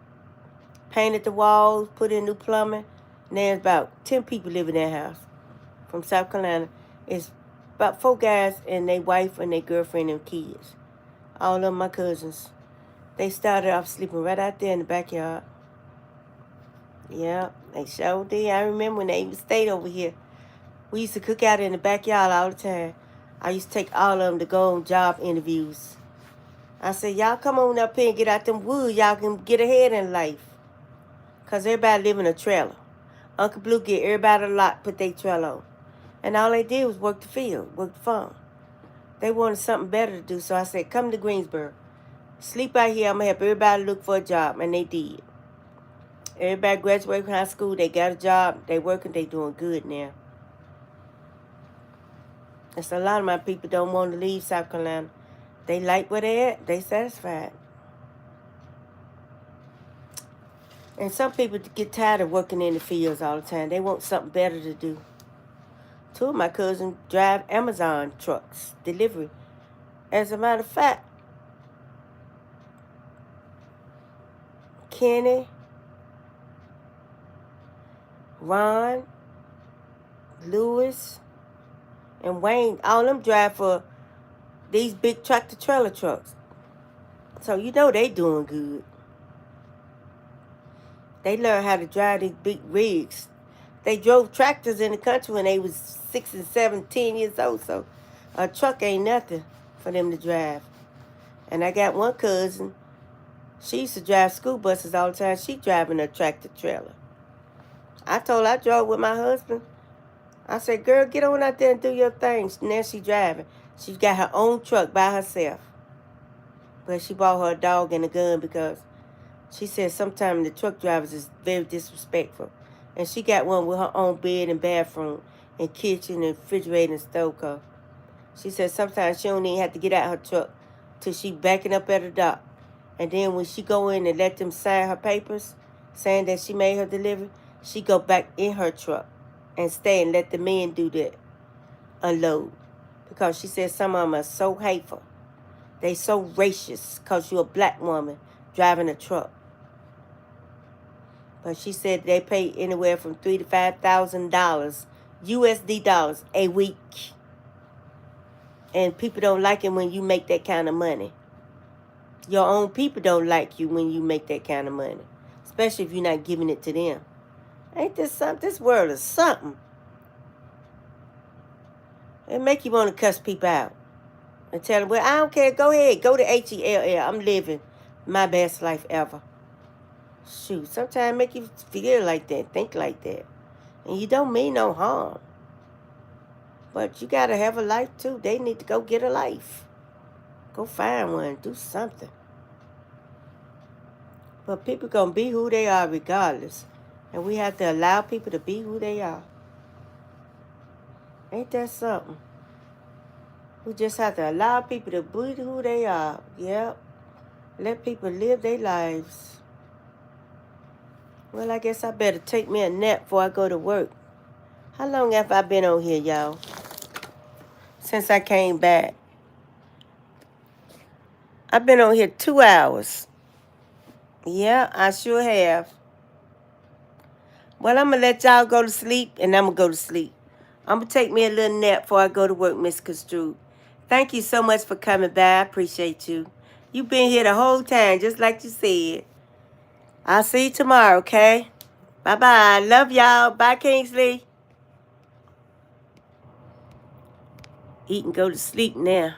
S1: painted the walls, put in new plumbing. And there's about 10 people living in that house from South Carolina. It's about 4 guys and their wife and their girlfriend and kids. All of them my cousins. They started off sleeping right out there in the backyard. Yeah, they sure did. I remember when they even stayed over here. We used to cook out in the backyard all the time. I used to take all of them to go on job interviews. I said, y'all come on up here and get out them woods. Y'all can get ahead in life. Because everybody live in a trailer. Uncle Blue get everybody a lot, put their trailer on. And all they did was work the field, work the farm. They wanted something better to do, so I said, come to Greensboro. Sleep out here. I'm going to help everybody look for a job. And they did. Everybody graduated from high school. They got a job. They working. They doing good now. And so a lot of my people don't want to leave South Carolina. They like where they at. They satisfied. And some people get tired of working in the fields all the time. They want something better to do. 2 of my cousins drive Amazon trucks, delivery. As a matter of fact, Kenny, Ron, Lewis, and Wayne, all of them drive for these big tractor-trailer trucks. So you know they doing good. They learn how to drive these big rigs. They drove tractors in the country when they was 6 and 7, 10 years old. So a truck ain't nothing for them to drive. And I got one cousin. She used to drive school buses all the time. She driving a tractor trailer. I told her I drove with my husband. I said, girl, get on out there and do your thing. Now she driving. She got her own truck by herself. But she bought her a dog and a gun because she said sometimes the truck drivers is very disrespectful. And she got one with her own bed and bathroom and kitchen and refrigerator and stove car. She said sometimes she don't even have to get out her truck till she backing up at the dock. And then when she go in and let them sign her papers saying that she made her delivery, she go back in her truck and stay and let the men do that, unload. Because she said some of them are so hateful. They so racist because you're a black woman driving a truck. But she said they pay anywhere from $3,000 to $5,000 USD dollars a week. And people don't like it when you make that kind of money. Your own people don't like you when you make that kind of money. Especially if you're not giving it to them. Ain't this something? This world is something. It make you want to cuss people out. And tell them, well, I don't care. Go ahead. Go to HELL. I'm living my best life ever. Shoot, sometimes make you feel like that, think like that. And you don't mean no harm. But you got to have a life, too. They need to go get a life. Go find one. Do something. But people going to be who they are regardless. And we have to allow people to be who they are. Ain't that something? We just have to allow people to be who they are. Yep. Let people live their lives. Well, I guess I better take me a nap before I go to work. How long have I been on here, y'all? Since I came back. I've been on here 2 hours. Yeah, I sure have. Well, I'm going to let y'all go to sleep, and I'm going to go to sleep. I'm going to take me a little nap before I go to work, Miss Construed. Thank you so much for coming by. I appreciate you. You've been here the whole time, just like you said. I'll see you tomorrow, okay? Bye-bye. Love y'all. Bye, Kingsley. Eat and go to sleep now.